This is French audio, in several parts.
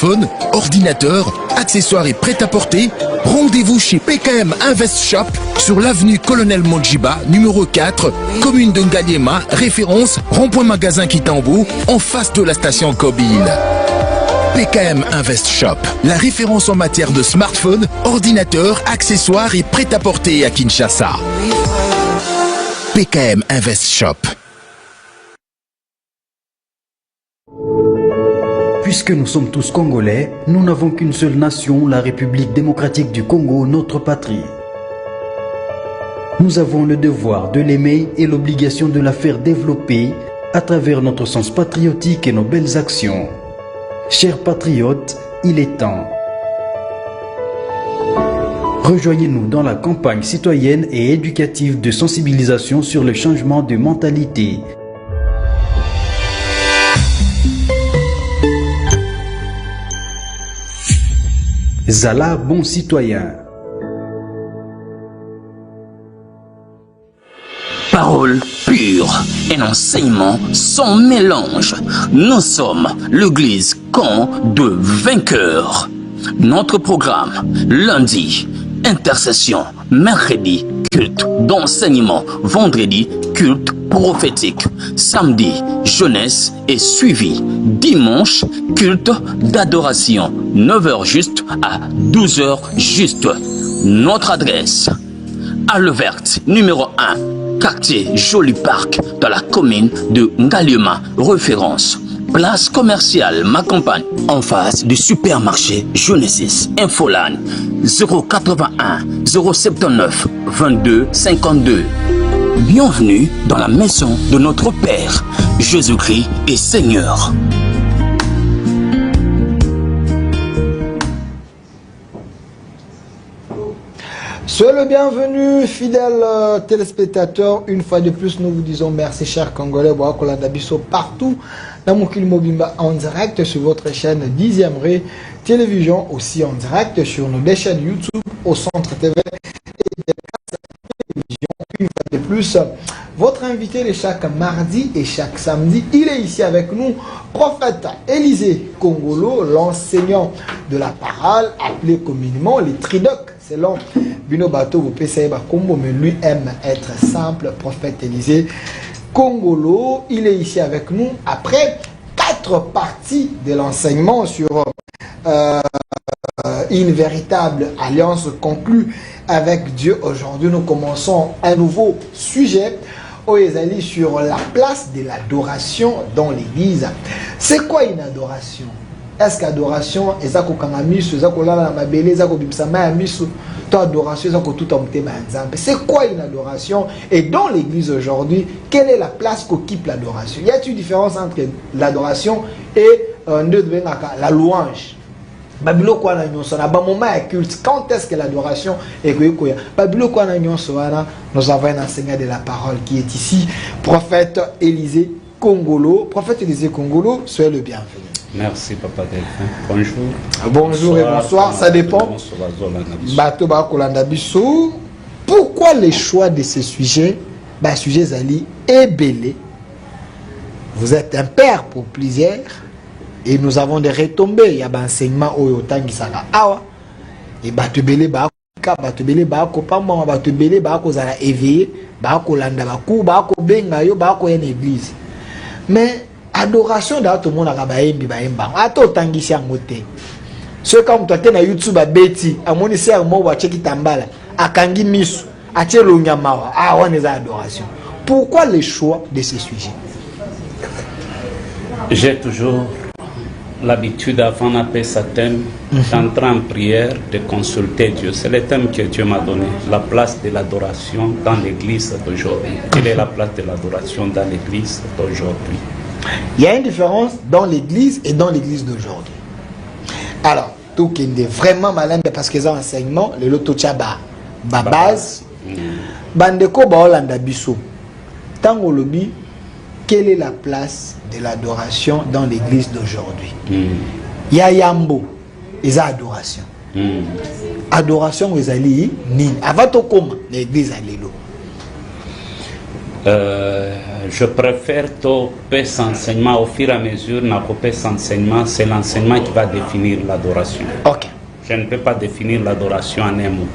smartphone, ordinateur, accessoires et prêt-à-porter, rendez-vous chez PKM Invest Shop sur l'avenue Colonel Mondjiba, numéro 4, commune de Ngaliema, référence rond-point magasin Kitambo, en face de la station Kobile. PKM Invest Shop, la référence en matière de smartphone, ordinateur, accessoires et prêt-à-porter à Kinshasa. PKM Invest Shop. Puisque nous sommes tous Congolais, nous n'avons qu'une seule nation, la République démocratique du Congo, notre patrie. Nous avons le devoir de l'aimer et l'obligation de la faire développer à travers notre sens patriotique et nos belles actions. Chers patriotes, il est temps. Rejoignez-nous dans la campagne citoyenne et éducative de sensibilisation sur le changement de mentalité. Zala, bon citoyen. Parole pure, un enseignement sans mélange. Nous sommes l'église camp de vainqueurs. Notre programme, lundi, intercession, mercredi, culte d'enseignement, vendredi, culte prophétique, samedi, jeunesse et suivi, dimanche, culte d'adoration, 9h juste à 12h juste. Notre adresse, Halle Verte, numéro 1, quartier Joli Parc, dans la commune de Ngaliema, référence. Place commerciale Ma Campagne, en face du supermarché Genesis. Infoline 081 079 22 52. Bienvenue dans la maison de notre Père, Jésus-Christ est Seigneur. Soyez le bienvenu, fidèles téléspectateurs. Une fois de plus, nous vous disons merci, chers Congolais, partout dans mon Mobimba en direct sur votre chaîne 10e Ré Télévision, aussi en direct sur nos deux chaînes YouTube, au Centre TV et des télévisions. Une fois de plus, votre invité de chaque mardi et chaque samedi, il est ici avec nous, prophète Élisée Kongolo, l'enseignant de la parole, appelé communément les Tridoc. Selon Bino Bato, vous pouvez savoir comment, mais lui aime être simple, prophète Élisée Kongolo. Il est ici avec nous après 4 parties de l'enseignement sur une véritable alliance conclue avec Dieu. Aujourd'hui, nous commençons un nouveau sujet sur la place de l'adoration dans l'église. C'est quoi une adoration? Est-ce qu'adoration est ça qu'on a mis sur ça qu'on a ma belle ça qu'on bimsa ma mis sur toi adoration ça qu'on tout en thème exemple. C'est quoi une adoration? Et dans l'église aujourd'hui, quelle est la place qu'occupe l'adoration? Y a-t-il une différence entre l'adoration et la louange? Babilo quoi na nyonso na ba moment culte. Quand est-ce que l'adoration est quoi? Babilo quoi na nyonso nous avons un enseignant de la parole qui est ici, prophète Élisée Kongolo. Prophète Élisée Kongolo, soyez le bienvenu. Merci Papa Delphin. Bonjour. Bonjour. Bonsoir, et bonsoir, ça dépend. Pourquoi le choix de ce sujet? Sujet Zali est belé. Vous êtes un père pour plusieurs et nous avons des retombées. Il y a un enseignement au Yotangi Sara Awa. Et Batubele Baka, Batubele Bako, Pamba, Batubele Bako Zara éveillé, Bako Landa Baku, Bako Bengayo, Bako une église. Mais adoration dans tout le monde a baembi baemba ato tangisi angote ce comme toi na YouTube beti amoni ser mo wa cheki tambala akangi misu achelo nyamawa on est adoration. Pourquoi le choix de ce sujet? J'ai toujours l'habitude avant d'appeler ce thème d'entrer en prière, de consulter Dieu. C'est le thème que Dieu m'a donné, la place de l'adoration dans l'église d'aujourd'hui. Quelle est la place de l'adoration dans l'église d'aujourd'hui? Il y a une différence dans l'église et dans l'église d'aujourd'hui. Alors, tout qui est vraiment malin parce que ça enseignement, le loto tchaba, base, bandeko baolanda biso. Tango lobi, quelle est la place de l'adoration dans l'église d'aujourd'hui? Il y a yambo, ils ont adoration. Adoration aux alliés, ni. Avant tout comme l'église à l'élo. Je préfère tout enseignement au fur et à mesure. Enseignement, c'est l'enseignement qui va définir l'adoration. Ok. Je ne peux pas définir l'adoration en un mot.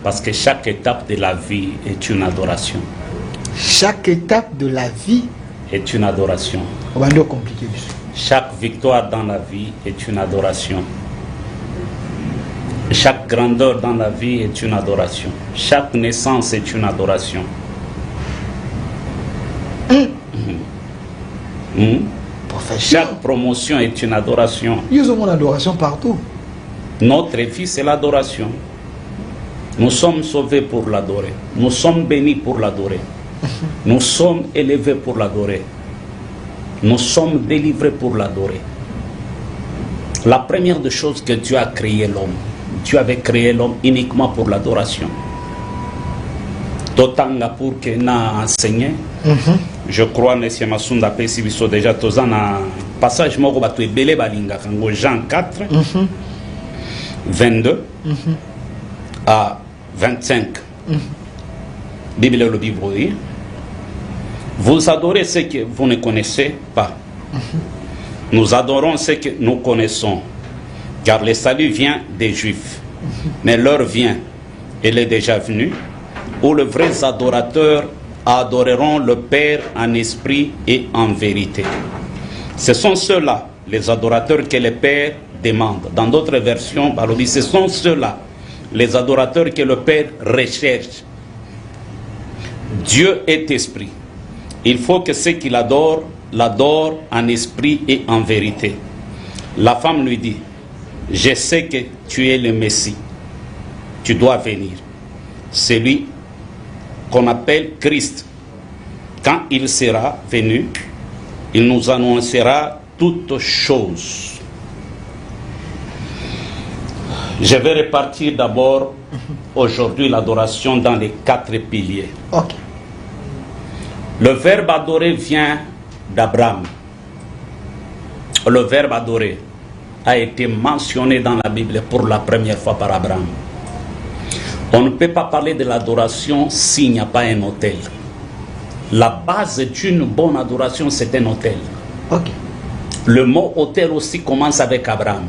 Parce que chaque étape de la vie est une adoration. Chaque étape de la vie est une adoration. On va nous compliquer. Chaque victoire dans la vie est une adoration. Chaque grandeur dans la vie est une adoration. Chaque naissance est une adoration. Chaque promotion est une adoration. Ils ont mon adoration partout. Notre vie, c'est l'adoration. Nous sommes sauvés pour l'adorer. Nous sommes bénis pour l'adorer. Nous sommes élevés pour l'adorer. Nous sommes délivrés pour l'adorer. La première des choses que Dieu a créé l'homme, Dieu avait créé l'homme uniquement pour l'adoration. D'autant pour que n'a enseigné, je crois, M. Masunda Pesibiso déjà tozana passage moko batu ebele balinga kango Jean 4 22 à 25. Bible le Bible dit, vous adorez ce que vous ne connaissez pas. Nous adorons ce que nous connaissons, car le salut vient des Juifs. Mais l'heure vient, elle est déjà venue, où les vrais adorateurs adoreront le Père en esprit et en vérité. Ce sont ceux-là, les adorateurs que le Père demande. Dans d'autres versions, ce sont ceux-là, les adorateurs que le Père recherche. Dieu est esprit. Il faut que ceux qui l'adorent, l'adorent en esprit et en vérité. La femme lui dit, je sais que tu es le Messie. Tu dois venir. Celui qu'on appelle Christ. Quand il sera venu, il nous annoncera toutes choses. Je vais répartir d'abord aujourd'hui l'adoration dans les 4 piliers. Ok. Le verbe adorer vient d'Abraham. Le verbe adorer a été mentionné dans la Bible pour la première fois par Abraham. On ne peut pas parler de l'adoration s'il n'y a pas un autel. La base d'une bonne adoration, c'est un autel. Ok. Le mot autel aussi commence avec Abraham.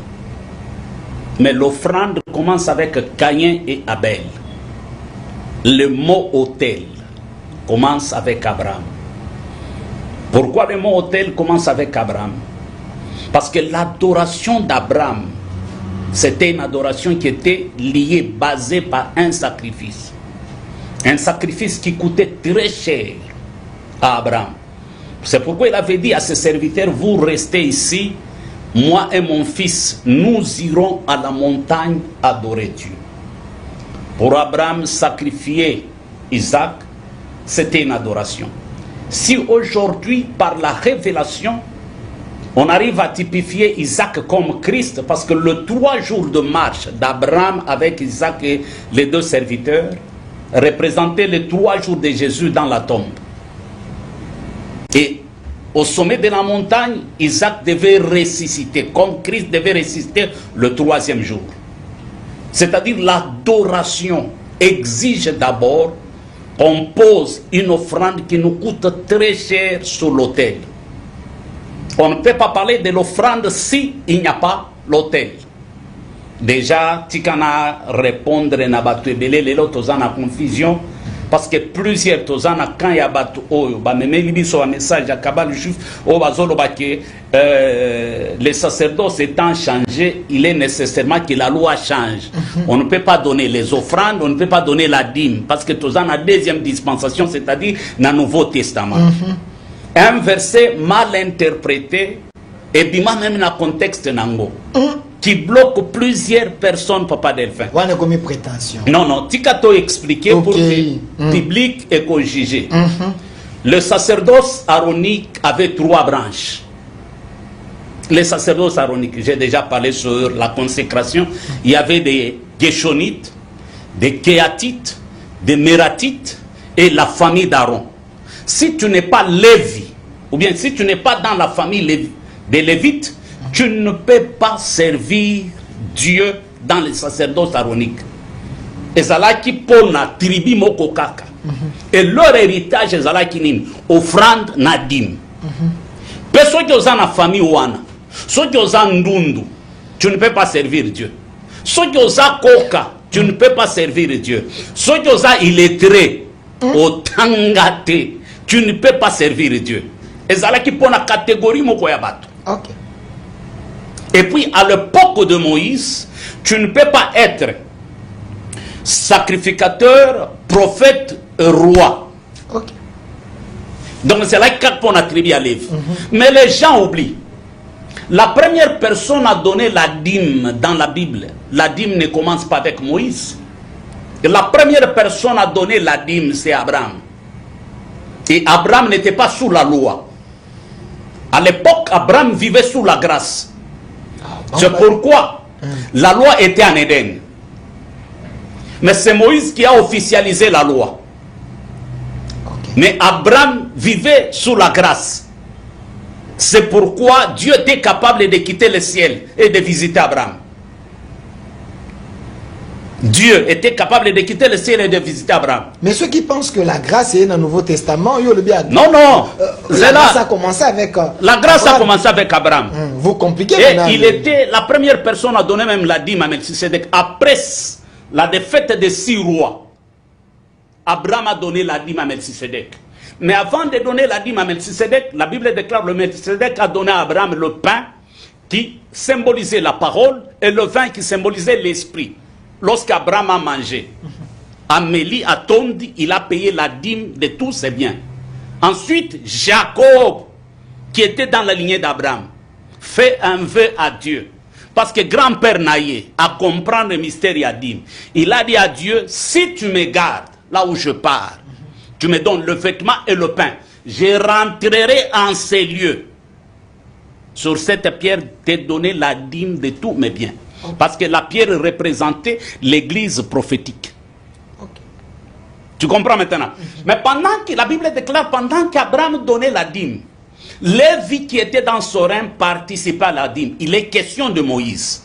Mais l'offrande commence avec Caïn et Abel. Le mot autel commence avec Abraham. Pourquoi le mot autel commence avec Abraham? Parce que l'adoration d'Abraham, c'était une adoration qui était liée, basée par un sacrifice. Un sacrifice qui coûtait très cher à Abraham. C'est pourquoi il avait dit à ses serviteurs, vous restez ici, moi et mon fils, nous irons à la montagne adorer Dieu. Pour Abraham, sacrifier Isaac, c'était une adoration. Si aujourd'hui, par la révélation, on arrive à typifier Isaac comme Christ, parce que le 3 jours de marche d'Abraham avec Isaac et les 2 serviteurs représentaient les 3 jours de Jésus dans la tombe. Et au sommet de la montagne, Isaac devait ressusciter, comme Christ devait ressusciter le 3e jour. C'est-à-dire l'adoration exige d'abord qu'on pose une offrande qui nous coûte très cher sur l'autel. On ne peut pas parler de l'offrande si il n'y a pas l'autel. Déjà, Tikana répondre na batu ebele lelo tozana confusion parce que plusieurs tozana quand ya batu oyo ba memeli biso un message à kabal juif o bazolo ba que les sacerdoces étant changés, il est nécessairement que la loi change. On ne peut pas donner les offrandes, on ne peut pas donner la dîme parce que tozana deuxième dispensation, c'est-à-dire dans le Nouveau Testament. Un verset mal interprété et bima même dans le contexte nango qui bloque plusieurs personnes, Papa Delphin. On a commis prétention. Non, Tikato expliqué pour que le public et qu'on juge. Le sacerdoce aronique avait 3 branches. Les sacerdoces aroniques, j'ai déjà parlé sur la consécration, il y avait des Géchonites, des Kéatites, des Mératites et la famille d'Aaron. Si tu n'es pas Lévi, ou bien si tu n'es pas dans la famille des Lévites, tu ne peux pas servir Dieu dans les sacerdoces aroniques. Et ça là qui pour la tribu moko kaka. Et leur héritage est la kinin, offrande nadim. Personne qui est en famille wana, ceux qui sont en ndundu, tu ne peux pas servir Dieu. Ceux qui sont en koka, tu ne peux pas servir Dieu. Ceux qui sont illettrés, au tangate, tu ne peux pas servir Dieu. Et c'est là qui prend la catégorie mokoyabato. Ok. Et puis à l'époque de Moïse, tu ne peux pas être sacrificateur, prophète, roi. Ok. Donc c'est là qu'on attribue à Lévi. Mais les gens oublient. La première personne à donner la dîme dans la Bible, la dîme ne commence pas avec Moïse. Et la première personne à donner la dîme, c'est Abraham. Et Abraham n'était pas sous la loi. À l'époque, Abraham vivait sous la grâce. C'est pourquoi la loi était en Éden. Mais c'est Moïse qui a officialisé la loi. Mais Abraham vivait sous la grâce. C'est pourquoi Dieu était capable de quitter le ciel et de visiter Abraham. Dieu était capable de quitter le ciel et de visiter Abraham. Mais ceux qui pensent que la grâce est dans le Nouveau Testament, ils ont le bien. Non, non. La grâce a commencé avec. La grâce Abraham. a commencé avec Abraham. Vous compliquez Et maintenant. il était la première personne à donner même la dîme à Melchisedec. Après la défaite des 6 rois, Abraham a donné la dîme à Melchisedec. Mais avant de donner la dîme à Melchisedec, la Bible déclare que Melchisedec a donné à Abraham le pain qui symbolisait la parole et le vin qui symbolisait l'esprit. Lorsqu'Abraham a mangé, Amélie a tondi, il a payé la dîme de tous ses biens. Ensuite, Jacob, qui était dans la lignée d'Abraham, fait un vœu à Dieu. Parce que grand-père Naïe a compris le mystère et a dit, il a dit à Dieu, si tu me gardes là où je pars, tu me donnes le vêtement et le pain, je rentrerai en ces lieux. Sur cette pierre, t'ai donné la dîme de tous mes biens. Parce que la pierre représentait l'église prophétique. Tu comprends maintenant? Mais pendant que la Bible déclare, pendant qu'Abraham donnait la dîme, Lévi qui était dans son règne participait à la dîme. Il est question de Moïse.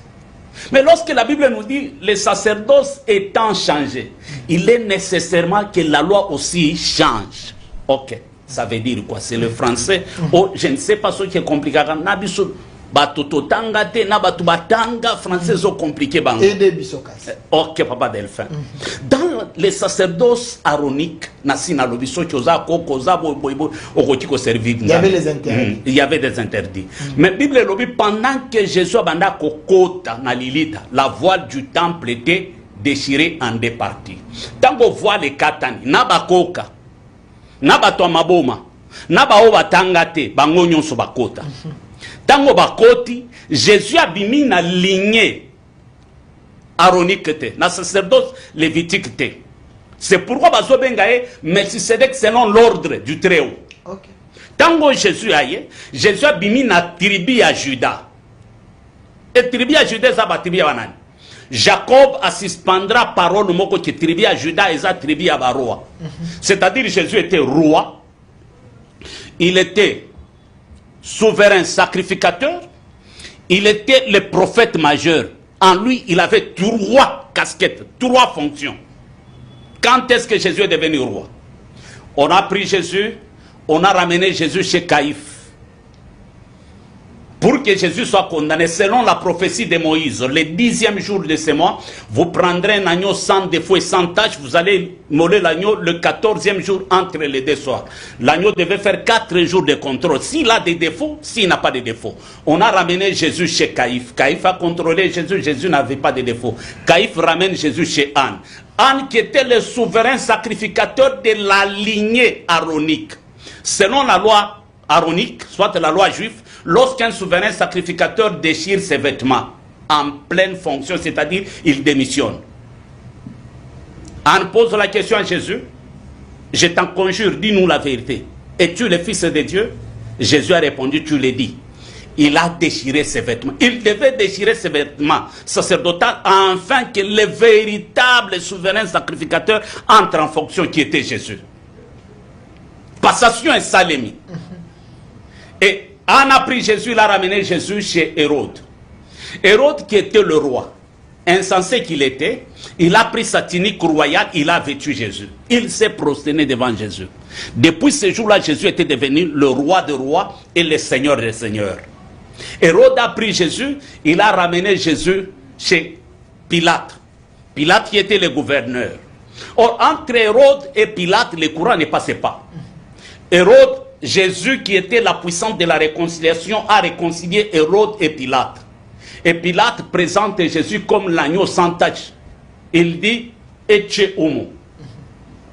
Mais lorsque la Bible nous dit les sacerdoces étant changés, il est nécessairement que la loi aussi change. Ok, ça veut dire quoi? C'est le français. Oh, je ne sais pas ce qui est compliqué. Batutotanga te na batubatanga français sont compliqués bango. Et des bisokas. Ok papa Delphin. Dans les sacerdoces aroniques, nasina lobiso choza kokoza boybo okotiko servir. Il y avait les interdits. Il y avait des interdits. Mais Bible lobi pendant que Jésus abanda kokota na lilita, la voile du temple était déchirée en deux parties. Tango voile katani na bakoka na bato maboma na bao batanga te bango nyonso bakota. Tango bakoti, Jésus a bimi na lignée aronique te, na sacerdoce lévitique te. C'est pourquoi bazo bengaye Melchisedec selon l'ordre du Très-Haut. Okay. Tango Jésus aye, Jésus a bimi na tribu à Juda. Et tribu à Juda ça ba tribu à banani. Jacob a suspendra parole moko qui tribu à Juda et sa tribu à Baroa. C'est-à-dire Jésus était roi. Il était souverain sacrificateur, il était le prophète majeur. En lui, il avait 3 casquettes, 3 fonctions. Quand est-ce que Jésus est devenu roi? On a pris Jésus, on a ramené Jésus chez Caïphe. Pour que Jésus soit condamné, selon la prophétie de Moïse, le 10e jour de ce mois, vous prendrez un agneau sans défaut et sans tache, vous allez moller l'agneau le 14e jour entre les 2 soirs. L'agneau devait faire 4 jours de contrôle. S'il a des défauts, s'il n'a pas de défauts. On a ramené Jésus chez Caïphe. Caïphe a contrôlé Jésus, Jésus n'avait pas de défauts. Caïphe ramène Jésus chez Anne. Anne qui était le souverain sacrificateur de la lignée aronique. Selon la loi aronique, soit la loi juive, lorsqu'un souverain sacrificateur déchire ses vêtements en pleine fonction, c'est-à-dire il démissionne. Anne pose la question à Jésus, je t'en conjure, dis-nous la vérité. Es-tu le Fils de Dieu? Jésus a répondu, tu l'as dit. Il a déchiré ses vêtements. Il devait déchirer ses vêtements sacerdotaux afin que le véritable souverain sacrificateur entre en fonction, qui était Jésus. Passation et salémie. Et Anne a pris Jésus, il a ramené Jésus chez Hérode. Hérode qui était le roi. insensé qu'il était, il a pris sa tunique royale, il a vêtu Jésus. Il s'est prosterné devant Jésus. Depuis ce jour-là, Jésus était devenu le roi des rois et le seigneur des seigneurs. Hérode a pris Jésus, il a ramené Jésus chez Pilate. Pilate qui était le gouverneur. Or, entre Hérode et Pilate, le courant ne passait pas. Hérode, Jésus qui était la puissance de la réconciliation, a réconcilié Hérode et Pilate. Et Pilate présente Jésus comme l'agneau sans tache. Il dit, Ecce homo.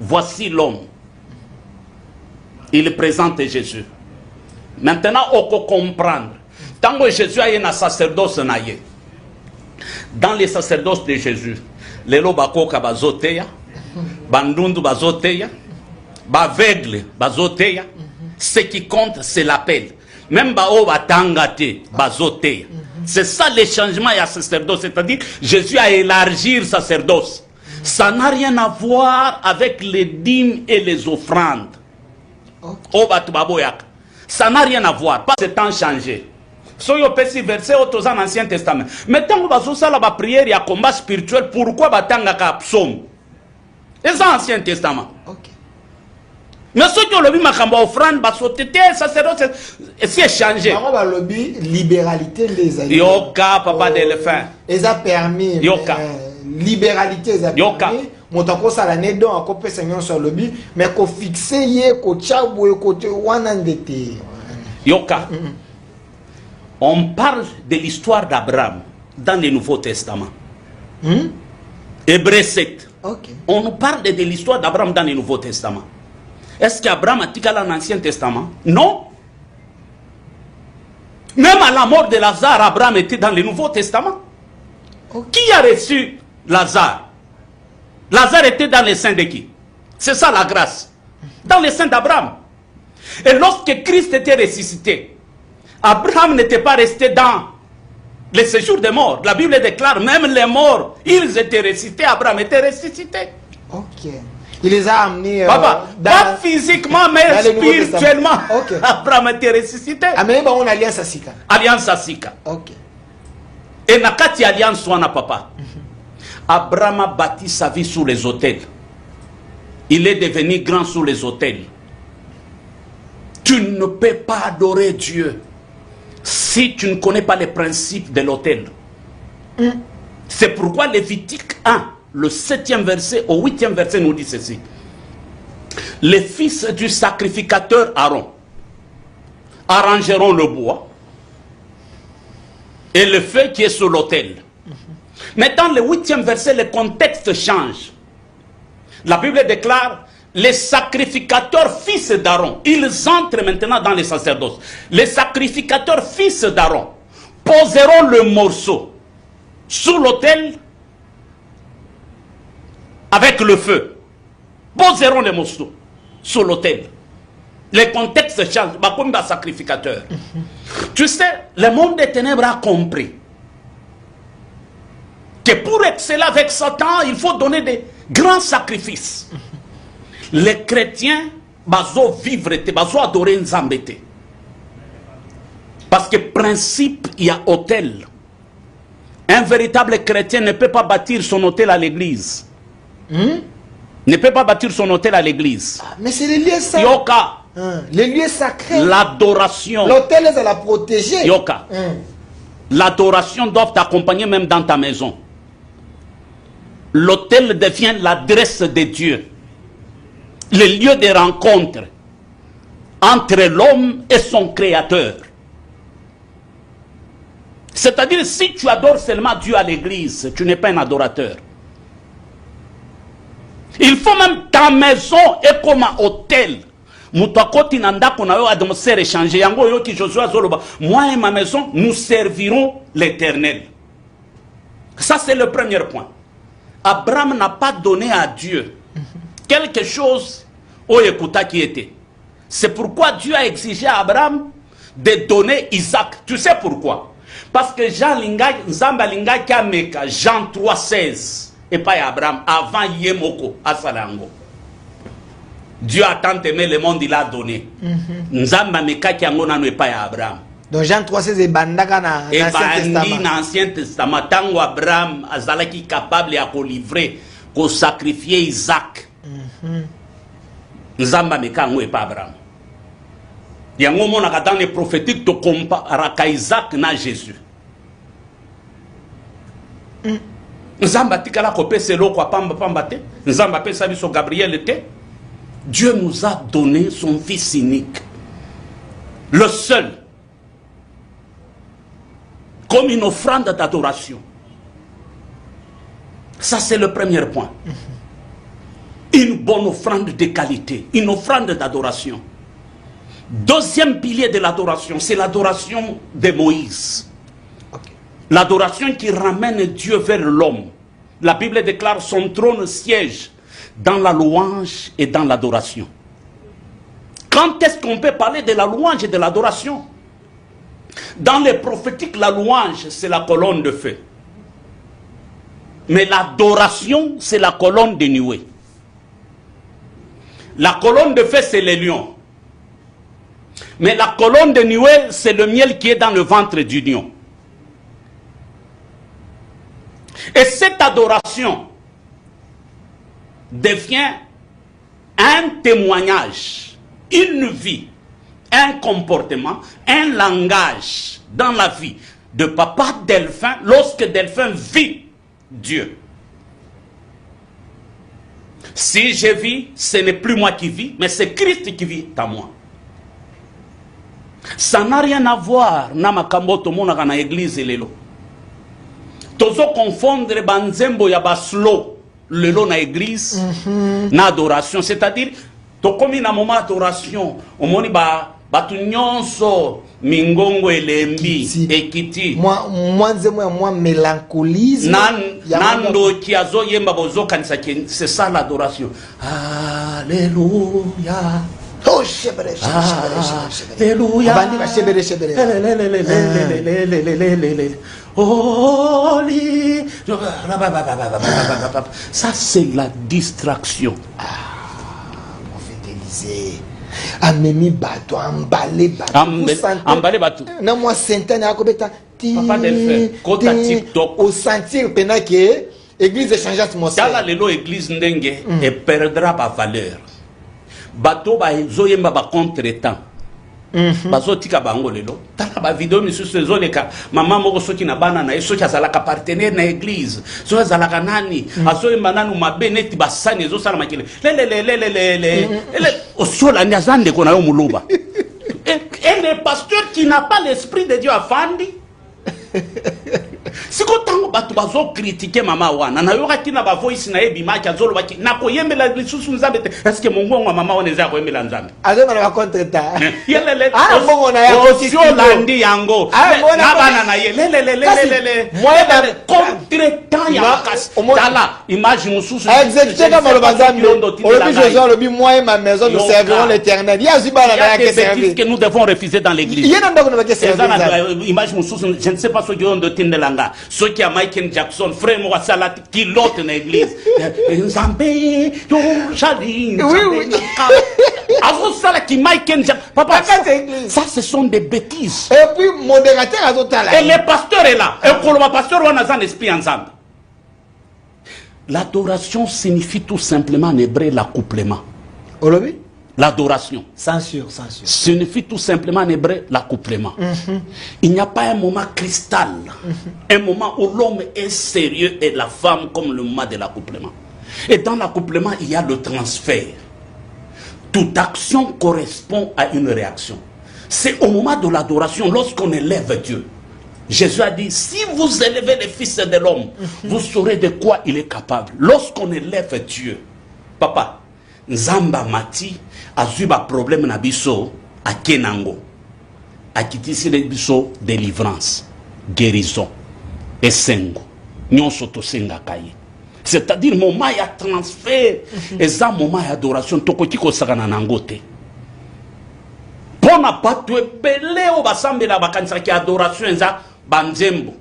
Voici l'homme. Il présente Jésus. Maintenant, on peut comprendre. Tant que Jésus a un sacerdoce, dans les sacerdoces de Jésus, les lobakoka bazoteya, bandundu bazoteya, baveugle bazoteya, ce qui compte, c'est l'appel. Même bao batangate bazoteya. C'est ça le changement à sacerdoce, c'est-à-dire Jésus a élargi le sacerdoce. Ça n'a rien à voir avec les dîmes et les offrandes. Ça n'a rien à voir, pas ce temps changé. Soyo pesi verset au Ancien Testament. Mais tant que vous avez la prière et un combat spirituel, pourquoi batanga ka psaume? C'est l'Ancien Testament. Mais ceux qui ont le ma offrande, sacerdoce, c'est changé. Libéralité les amis. Yoka, papa d'éléphant. Ils ont permis. Yoka. Libéralité ils ont permis. Montako ça l'année donc encore peu Seigneur sur le but, mais qu'on fixe yé, qu'on tchaboué, côté wanandete. Yoka. On parle de l'histoire d'Abraham dans le Nouveau Testament. Hébreux 7. On nous parle de l'histoire d'Abraham dans le Nouveau Testament. Est-ce qu'Abraham a dit dans l'Ancien Testament? Non. Même à la mort de Lazare, Abraham était dans le Nouveau Testament. Qui a reçu Lazare? Lazare était dans les seins de qui? C'est ça la grâce. Dans les seins d'Abraham. Et lorsque Christ était ressuscité, Abraham n'était pas resté dans le séjour des morts. La Bible déclare même les morts, ils étaient ressuscités, Abraham était ressuscité. Il les a amenés pas physiquement, mais spirituellement. Abraham était ressuscité. Mais on a alliance asika. Alliance asika. Et nakati alliance wana papa. Abraham a bâti sa vie sous les autels. Il est devenu grand sous les autels. Tu ne peux pas adorer Dieu si tu ne connais pas les principes de l'autel. C'est pourquoi Lévitique 1, le 7e verset au 8e verset nous dit ceci. Les fils du sacrificateur Aaron arrangeront le bois et le feu qui est sur l'autel. Mais dans le 8e verset, le contexte change. La Bible déclare les sacrificateurs fils d'Aaron, ils entrent maintenant dans les sacerdoces. Les sacrificateurs fils d'Aaron poseront le morceau sur l'autel avec le feu. Poseront le morceau sur l'autel. Le contexte change. Comme un sacrificateur. Tu sais, le monde des ténèbres a compris que pour exceller avec Satan, il faut donner des grands sacrifices. Les chrétiens, bazo vivre, bazo adorer Nzambete. Parce que principe, il y a hôtel. Un véritable chrétien ne peut pas bâtir son hôtel à l'église. Ne peut pas bâtir son hôtel à l'église. Mais c'est les lieux sacrés. Yoka. Les lieux sacrés. L'adoration. L'hôtel est à la protéger. Yoka. L'adoration doit t'accompagner même dans ta maison. L'hôtel devient l'adresse de Dieu. Le lieu de rencontre entre l'homme et son créateur. C'est-à-dire, si tu adores seulement Dieu à l'église, tu n'es pas un adorateur. Il faut même ta maison est comme un hôtel. Moi et ma maison, nous servirons l'Éternel. Ça, c'est le premier point. Abraham n'a pas donné à Dieu quelque chose au écouta qui était. C'est pourquoi Dieu a exigé à Abraham de donner Isaac. Tu sais pourquoi? Parce que Jean 3,16 et pas Abraham avant Yemoko à Salango. Dieu a tant aimé le monde, il a donné. Nzamba meka ki angona no pas Abraham. Donc Jean 3,16 et bandaka na Ancien Testament. Dans l'Ancien Testament, tango Abraham azalaki capable à livrer, de sacrifier Isaac. Nzamba mekango et pas Abraham. Yango monaka dans les prophétiques to comparaka Isaac na Jésus. Nzamba tikala ko pese loko pamba pamba te. Nzamba pesa biso Gabriel te. Dieu nous a donné son fils unique. Le seul. Comme une offrande d'adoration. Ça, c'est le premier point. Une bonne offrande de qualité. Une offrande d'adoration. Deuxième pilier de l'adoration, c'est l'adoration de Moïse. L'adoration qui ramène Dieu vers l'homme. La Bible déclare son trône siège dans la louange et dans l'adoration. Quand est-ce qu'on peut parler de la louange et de l'adoration? Dans les prophétiques, la louange, c'est la colonne de feu. Mais l'adoration, c'est la colonne de nuée. La colonne de feu, c'est les lions. Mais la colonne de nuée, c'est le miel qui est dans le ventre du lion. Et cette adoration devient un témoignage, une vie, un comportement, un langage dans la vie de papa Delphin lorsque Delphin vit Dieu. Si je vis, ce n'est plus moi qui vis, mais c'est Christ qui vit en moi. Ça n'a rien à voir na makambo to monaka na église lelo. Tozo confondre banzembo ya baslo lelo na église na adoration, c'est-à-dire to komi na moment adoration omoni batu nyonso mingongo elembi ekiti moi mélancolisme nando ki azo yemba bozo kanisa c'est ça l'adoration. Alléluia. Oh, alléluia. Ça c'est la distraction. Prophète Élisée. Amemi bato, emballé bato. Non, moi, Saint-Anne, Papa Delphin, kota TikTok. Au sentir, pendant que l'église change d'atmosphère. Dans la église ndenge, et perdra sa valeur. Bato ba zoyemba ba contre-temps. Bazo tika bango lelo. Tala ba vidéo misusu zoleka. Mama moko soki na bana na soki azalaka partenaire na église. Soki azalaka nani? Azoyemba nanu mabeneti basani zo sala makile. Le. Osola nyazande kona yo muluba. Et le pasteur qui n'a pas l'esprit de Dieu afandi. Si tango bato bazo critiquer mama wana na yoka kina ba voice na ebima kya zolo baki na ko yembela lisusu nzambe te est-ce que mongongo mama wana eza ko yembela nzambe azona na contre ta yelele mongo na ya sio landi yango na bana na yelele moi ba contre temps ya kas dala image mususu exécuter comme le bazambi aujourd'hui Jésus le bi moi et ma maison nous servirons l'Éternel ya zibana na ya que servir que nous devons refuser dans l'église yena ndako na que servir image mususu je ne sais pas ce qui ont de tindelanga ce qui a Michael Jackson frère moi salati qui l'autre dans l'église nzambe yo jali oui avant ça qui Michael Jackson papa ça ce sont des bêtises et puis modérateur a total et le pasteur est là et pour le pasteur on a un esprit ensemble. L'adoration signifie tout simplement en hébreu l'accouplement. Olobi l'adoration censure signifie tout simplement en hébreu l'accouplement. Il n'y a pas un moment cristal, un moment où l'homme est sérieux et la femme comme le moment de l'accouplement. Et dans l'accouplement, il y a le transfert. Toute action correspond à une réaction. C'est au moment de l'adoration, lorsqu'on élève Dieu. Jésus a dit, si vous élevez le Fils de l'homme, vous saurez de quoi il est capable. Lorsqu'on élève Dieu, papa, Nzamba mati azuba problème na biso a kenango akitisi le biso délivrance guérison et sengo nyonso to senga kaye c'est-à-dire moment ya transfert et ça moment ya adoration tokoki ko sakana nangote pona patu epele o basambela bakanisa ki adoration za banzembo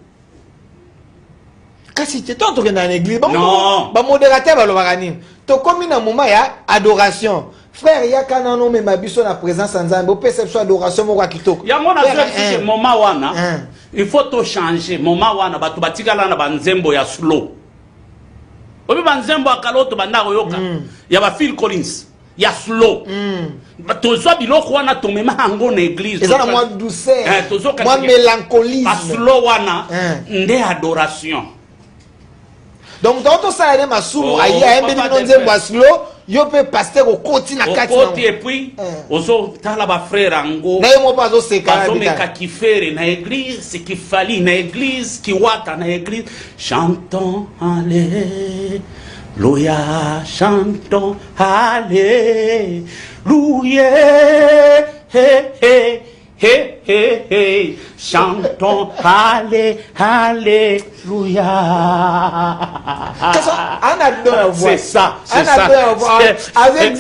kasi te to que dans l'église ba modérateur ba lo bagani to comme na moment ya adoration frère yaka nano me mabiso na présence nzambe perception adoration moko kitoko yango na ce moment wana il faut to changer moment wana batu batikala na banzembo ya slow obi banzembo akaloto bandako yoka ya ba Phil Collins ya slow tozo biloko wana tomema hango na église ezana moi douceur moi mélancolisme ba slow wana nde adoration. Donc dans tout ça il y a masumu ayi ayembe ni nzembo slow yo pe pasteur okoti na kati na okoti et puis ozo tala ba frère ango na yemo bazo seka bazo meka kifere na église qui fali na église qui wata na église chantons alléluia chantons alléluia hey hey hey hey hey chantons alléluia. C'est ça, c'est ça. Avec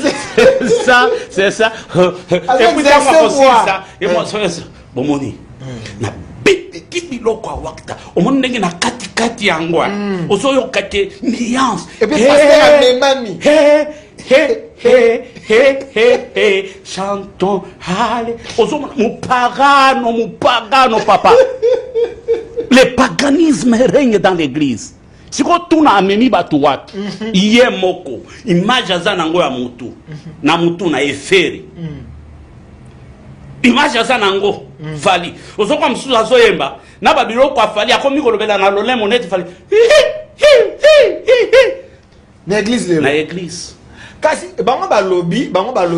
ça, c'est ça. Et puis moi aussi ça. Et moi ça. Bon moni. Na bete kibilo kwa wakta. Omoni ndenge na kati kati yangwa. Ozoyo kate nuance. Et puis pasteur amemami. Hey hey hey hey hey chantons allez. Ozo mupagano papa. Le paganisme règne dans l'église. Si tu na amemi batu watu, iye moko, image aza nango ya mutu, na mutu na eferi. Image aza nango, fali. Ozo kwa msusu azo yemba, na babilo kwa fali, akomi kolobela na lole monete fali. Na église lelo. Na église. Kasi bango ba lobby.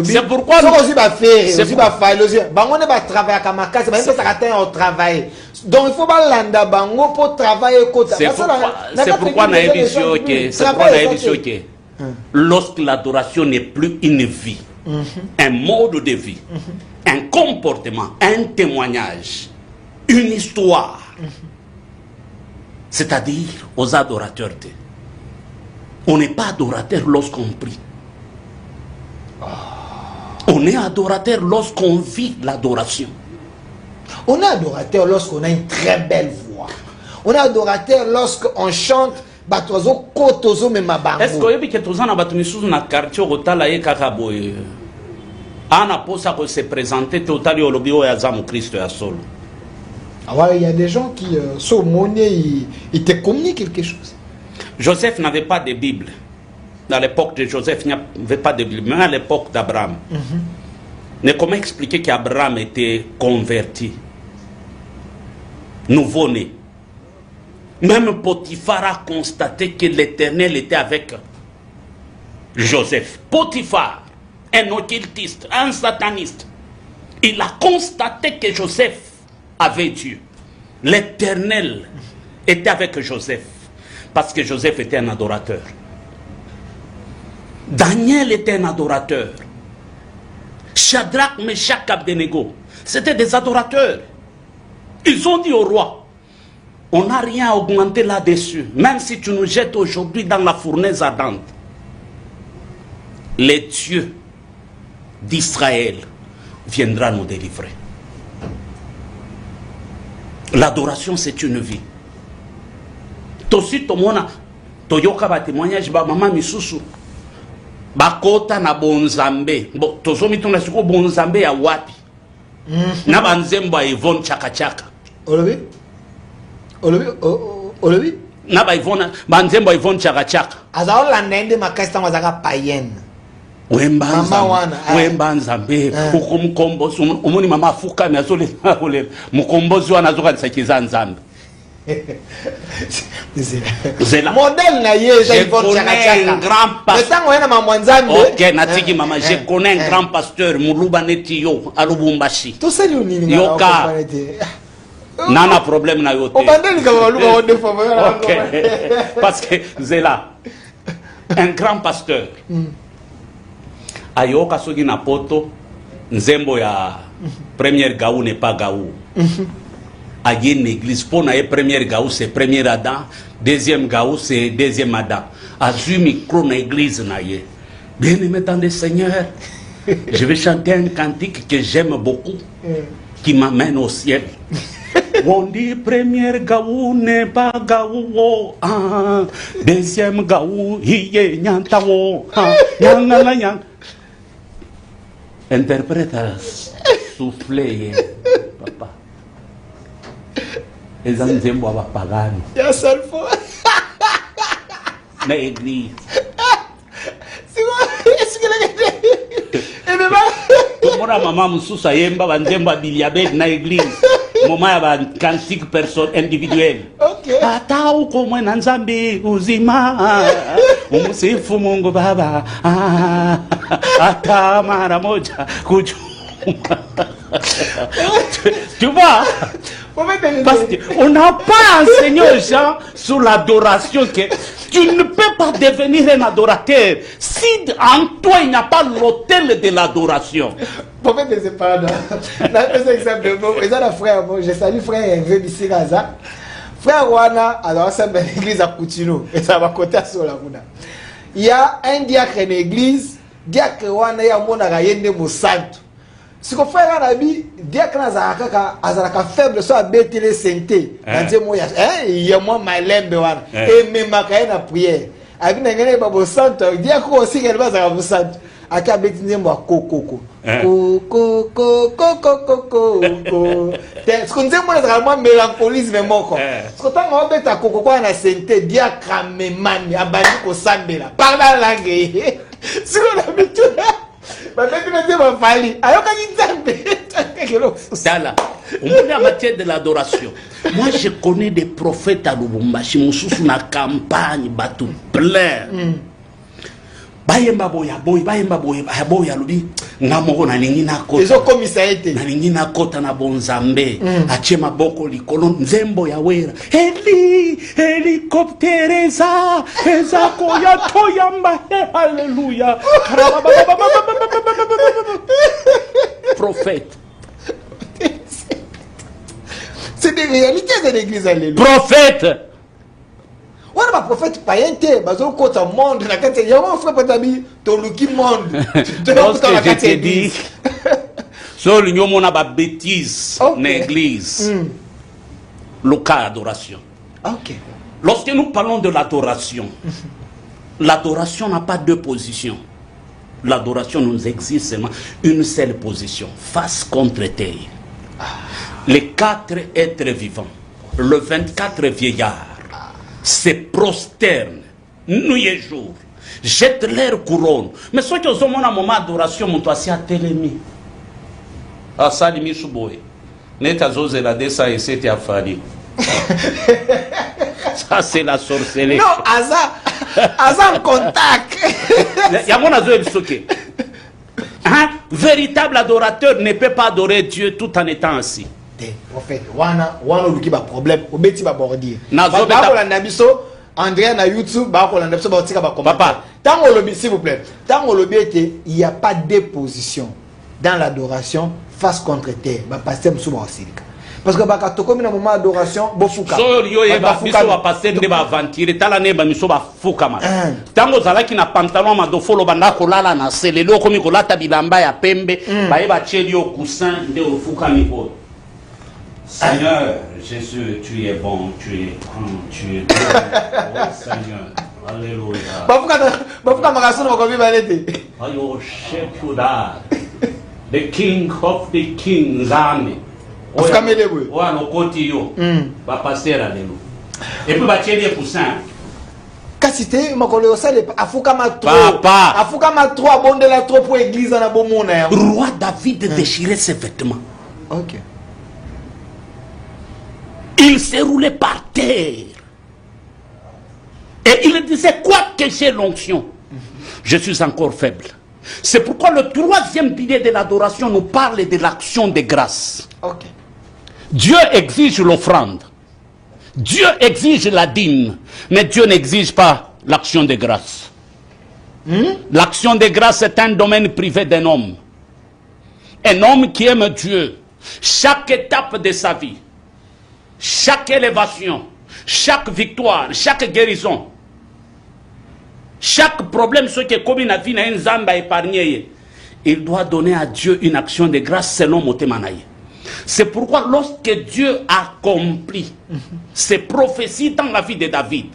C'est pourquoi nous aussi ba faire, aussi ba faire, aussi bango ne ba travailler comme makasi, ba ça rater au travail. Donc il faut pas landa bango pour travailler côté. C'est pourquoi na émission que c'est pourquoi na émission que lorsque l'adoration n'est plus une vie, un mode de vie, un comportement, un témoignage, une histoire. C'est-à-dire aux adorateurs. On n'est pas adorateur lorsqu'on prie. On est adorateur lorsqu'on vit l'adoration. On est adorateur lorsqu'on a une très belle voix. On est adorateur lorsqu'on chante batozo kotozo memabango. Est-ce que tu as na batumisu na quartier otala ye kakaboy? Ana posa ko se présenter totali olobio ya zamu Christ ya solo. Alors il y a des gens qui sont monnaies, ils te communiquent quelque chose. Joseph n'avait pas de Bible. Dans l'époque de Joseph, il n'y avait pas de Bible. Même à l'époque d'Abraham. Mais comment expliquer qu'Abraham était converti? Nouveau-né. Même Potiphar a constaté que l'Éternel était avec Joseph. Potiphar, un occultiste, un sataniste. Il a constaté que Joseph avait Dieu. L'Éternel était avec Joseph. Parce que Joseph était un adorateur. Daniel était un adorateur. Shadrach, Meshach, Abednego, c'était des adorateurs. Ils ont dit au roi, on n'a rien à augmenter là-dessus. Même si tu nous jettes aujourd'hui dans la fournaise ardente, le Dieu d'Israël viendra nous délivrer. L'adoration, c'est une vie. Tosi tomona toyoka ba témoignage ba mama misusu bakota na bonzambe bo tozomi tuna siko bonzambe ya wapi na banzembo ya Yvonne chaka olobi na ba Yvonne banzembo ya Yvonne chaka azao la nende makasta mazaka païenne wemba nzambe ukumkombozi umuni mama afuka na zole mukombozi wana zoka nsakiza nzambe. Modèle na je connais un grand pasteur. Ok, natiki mama, je connais un grand pasteur Muluba Netiyo à Lubumbashi. Tout ça yoka nana problème na yote. Ok, parce que Zela, un grand pasteur. Ayoka sogi na poto nzembo ya première gaou n'est pas gaou. À une église, pour la première gaou, c'est premier Adam, deuxième gaou, c'est deuxième Adam. À du micro dans l'église, bien aimé dans le Seigneur, je vais chanter un cantique que j'aime beaucoup, qui m'amène au ciel. On dit première gaou n'est pas gaou, deuxième gaou, il y a nyantao, interprète a soufflé, papa. Les anzembo à pagani. Il y a seule fois. Na église. C'est quoi? Est-ce que la Tout le monde a maman Moussousa Yemba, Banzemba Biliabed, na église. Maman a un cantique personne individuel. Ok. Ata uko mwena nzambi uzima. Umusifu Mungu Baba. Ata mara moja kuchuma. Tu vois? Parce qu'on n'a pas enseigné aux gens sur l'adoration que tu ne peux pas devenir un adorateur si en toi il n'y a pas l'autel de l'adoration. Pour faire des épargnes, dans cet exemple, je salue frère Hervé Bissiraza. Frère Wana, alors ça c'est l'église à Coutino, et ça va côté à Solaguna. Il y a un diacre en église, diacre Wana, il y a mon arayende mosanto. Si on fait un ami, diacre Azaraka faible soit bêté les saintés. Il y a moi ma lembe Wana, et même ma caïna prière. Avec un gars de santo, diacre aussi qu'elle va à vous santo. Aka bêté moi coco. Coco. Ce qu'on dit, moi, c'est vraiment mélancolisme, moi. Ce qu'on t'a dit, c'est que quoi, na santé, diacre, memani, abandi ko sambela. Par la langue. Ce qu'on a mis tout là. Ma tête me dit, ma famille. Alors, quand Dala, on est en matière de l'adoration. Moi, je connais des prophètes à Lubumbashi, Moussous, na campagne, bateau plein. Bayemba boya lubi ngamoko na ningi na kota. Ezo komisa ete. Na ningi na kota na bonzambe. Achema boko likolo nzembo ya wera. Helicoptereza koya toyamba. Alléluia. Prophète. C'est des réalités de l'église, alléluia. Prophète. On a un prophète païen, bazo kota monde na kati ya mon frère patabi to luki monde. Lorsque je te dis sur l'union mon a bêtise dans l'église. Le cas d'adoration. OK. Lorsque nous parlons de l'adoration, l'adoration n'a pas deux positions. L'adoration nous existe seulement une seule position, face contre terre. Les 4 êtres vivants, le 24 vieillards, se prosternent nuit et jour, jettent leur couronne. Mais ceux qui ont un moment d'adoration, mon toit, c'est à télémi. Ah, ça, les michouboy. Neta zose la dessa et c'était à Fadi. Ça, c'est la sorcellerie. Non, Aza en contact. Il y a mon azo et un véritable adorateur ne peut pas adorer Dieu tout en étant assis. Prophète, wana luki ba problème, obeti ba bordier. Nazo ba ko landa biso, Andrea na YouTube, ba ko landa biso ba tika ba commentaire. Papa, tant on lobi s'il vous plaît. Tant on lobi était, il y a pas de position dans l'adoration face contre terre. Ba pasteur msuba osilika. Parce que ba katoko mi na moment d'adoration, bofuka. So yo ye ba biso ba pasteur ne ba aventure, tala ne ba miso ba fuka ma. Tango zalaki na pantalon ma do folo banda ko lala na selelo komi ko lata bilamba ya pembe, ba ye ba cheli au coussin de ofuka mi ko. Seigneur, Jésus, tu es bon, tu es grand, tu es bon. Oh Seigneur, alléluia. Bafuka makaso na kobi balete. I worship you, Dad, the King of the Kings, Amen. Bafuka melebwe. Oya lokoti yo, ba pasteur alléluia. Et puis ba cheli coussin. Kasi te makolo osale afuka ma trop. Papa. Afuka ma trop abondela trop pour église na bomona ya. Roi David déchirait ses vêtements. OK. Il s'est roulé par terre. Et il disait, quoi que j'ai l'onction, je suis encore faible. C'est pourquoi le 3e pilier de l'adoration nous parle de l'action de grâce. OK. Dieu exige l'offrande. Dieu exige la dîme. Mais Dieu n'exige pas l'action de grâce. L'action de grâce est un domaine privé d'un homme. Un homme qui aime Dieu. Chaque étape de sa vie, chaque élévation, chaque victoire, chaque guérison, chaque problème, ce qui est comme une vie, une zamba épargnée, il doit donner à Dieu une action de grâce selon Motemanaï. C'est pourquoi lorsque Dieu accomplit ses prophéties dans la vie de David,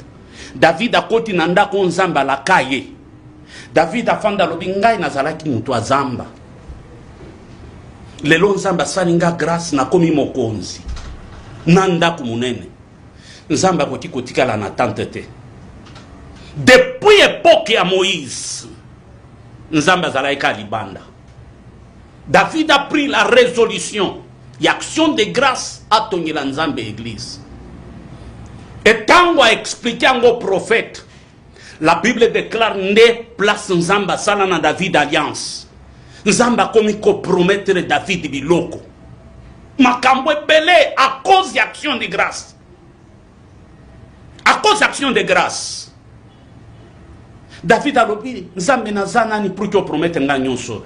David a continué kon zamba la kaye. David a fanda lobingai na zalaki mutu zamba. lelo nzambe asalinga grâce nakomi mokonzi na ndako munene nzambe akoki kotikala na tante te. Depuis époque ya Moïse nzambe azalaki ka libanda. David a pris la résolution et action de grâce à tongela nzambe église. Et tango a expliqué au prophète, la Bible déclare ne place nzamba sala na David alliance. Nzamba komi ko promettre David biloko. Makambo belé à cause d'action de grâce. À cause d'action de grâce. David a lobi nzambe na zana ni pour que promettre nga nyonso.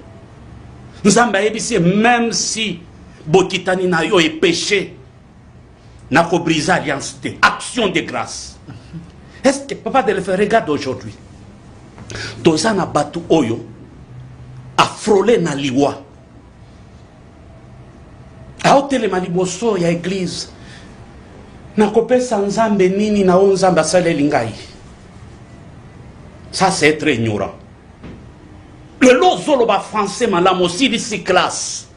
Nzamba yebisi même si bokitani na yo est péché. N'a qu'au briser alliance, action de grâce. Est-ce que papa de le faire regarde aujourd'hui? Tozana batu oyo a frôlé na liwa. A hôtel maliboso ya église. Na kopesa nzambe nini na onzamba sale lingai. Ça c'est très ignorant. Le lozolo ba français malam aussi d'ici classe.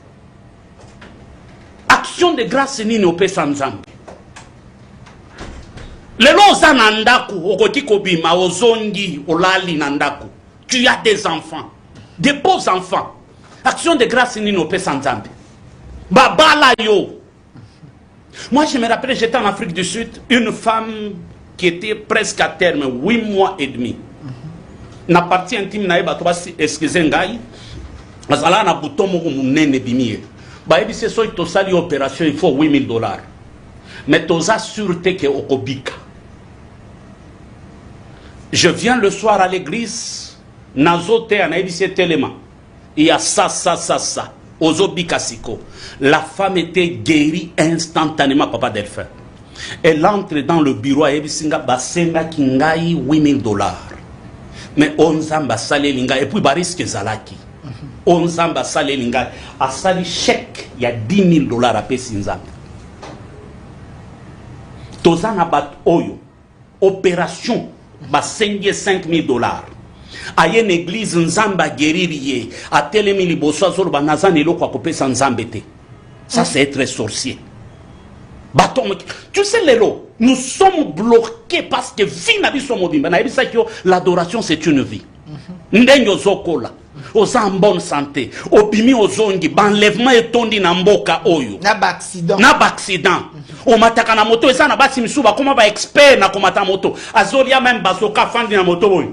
Action de grâce nini opesa nzambe. Lelo za nandaku okoti kobima ozongi olali nandaku. Tu as des enfants, des beaux enfants. Action de grâce ni no pesa nzambe. Babala yo. Moi je me rappelle, j'étais en Afrique du Sud, une femme qui était presque à terme 8 mois et demi. Na partie intime na eba to basi excusez ngai. Azala na bouton moko munene bimiye. Ba ebi se so to sali opération il faut $8,000. Mais toza sûreté que okobika. Je viens le soir à l'église, nazote anaibise telema. Il y a ça. Ozobika siko. La femme était guérie instantanément, papa Delphin. Elle entre dans le bureau, ebisinga basenga kingai $8,000. Mais onzamba sale linga et puis bariske zalaki. Onzamba sale linga a sali chèque, il y a $10,000 à pesinzamba. Tozana bat oyo opération basengie $5,000. Aye une église nzamba guéririye a telemi liboso azolo banazani loko akopesa nzambe te. Ça c'est être sorcier. Baton, tu sais lelo, nous sommes bloqués parce que vie na biso mobimba na ebisa kyo l'adoration c'est une vie. Ndenyo zokola. Oza en bonne santé. Obimi ozongi banlèvement etondi na mboka oyo. Na ba accident. O mataka na moto eza na basi misuba koma ba expert na komata moto. Azolia même basoka fandi na moto boy.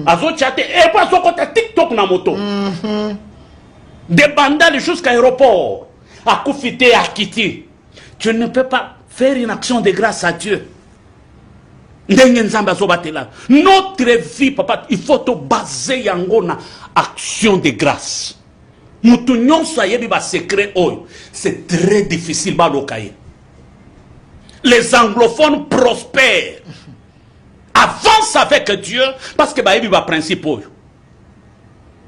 Azo chate et pas sokota TikTok na moto. Des bandales jusqu'à l'aéroport. À Koufité, à Kiti. Tu ne peux pas faire une action de grâce à Dieu. Notre vie, papa, il faut te baser yango na action de grâce. C'est très difficile. Les anglophones prospèrent. Avance avec Dieu parce que il y a un principe.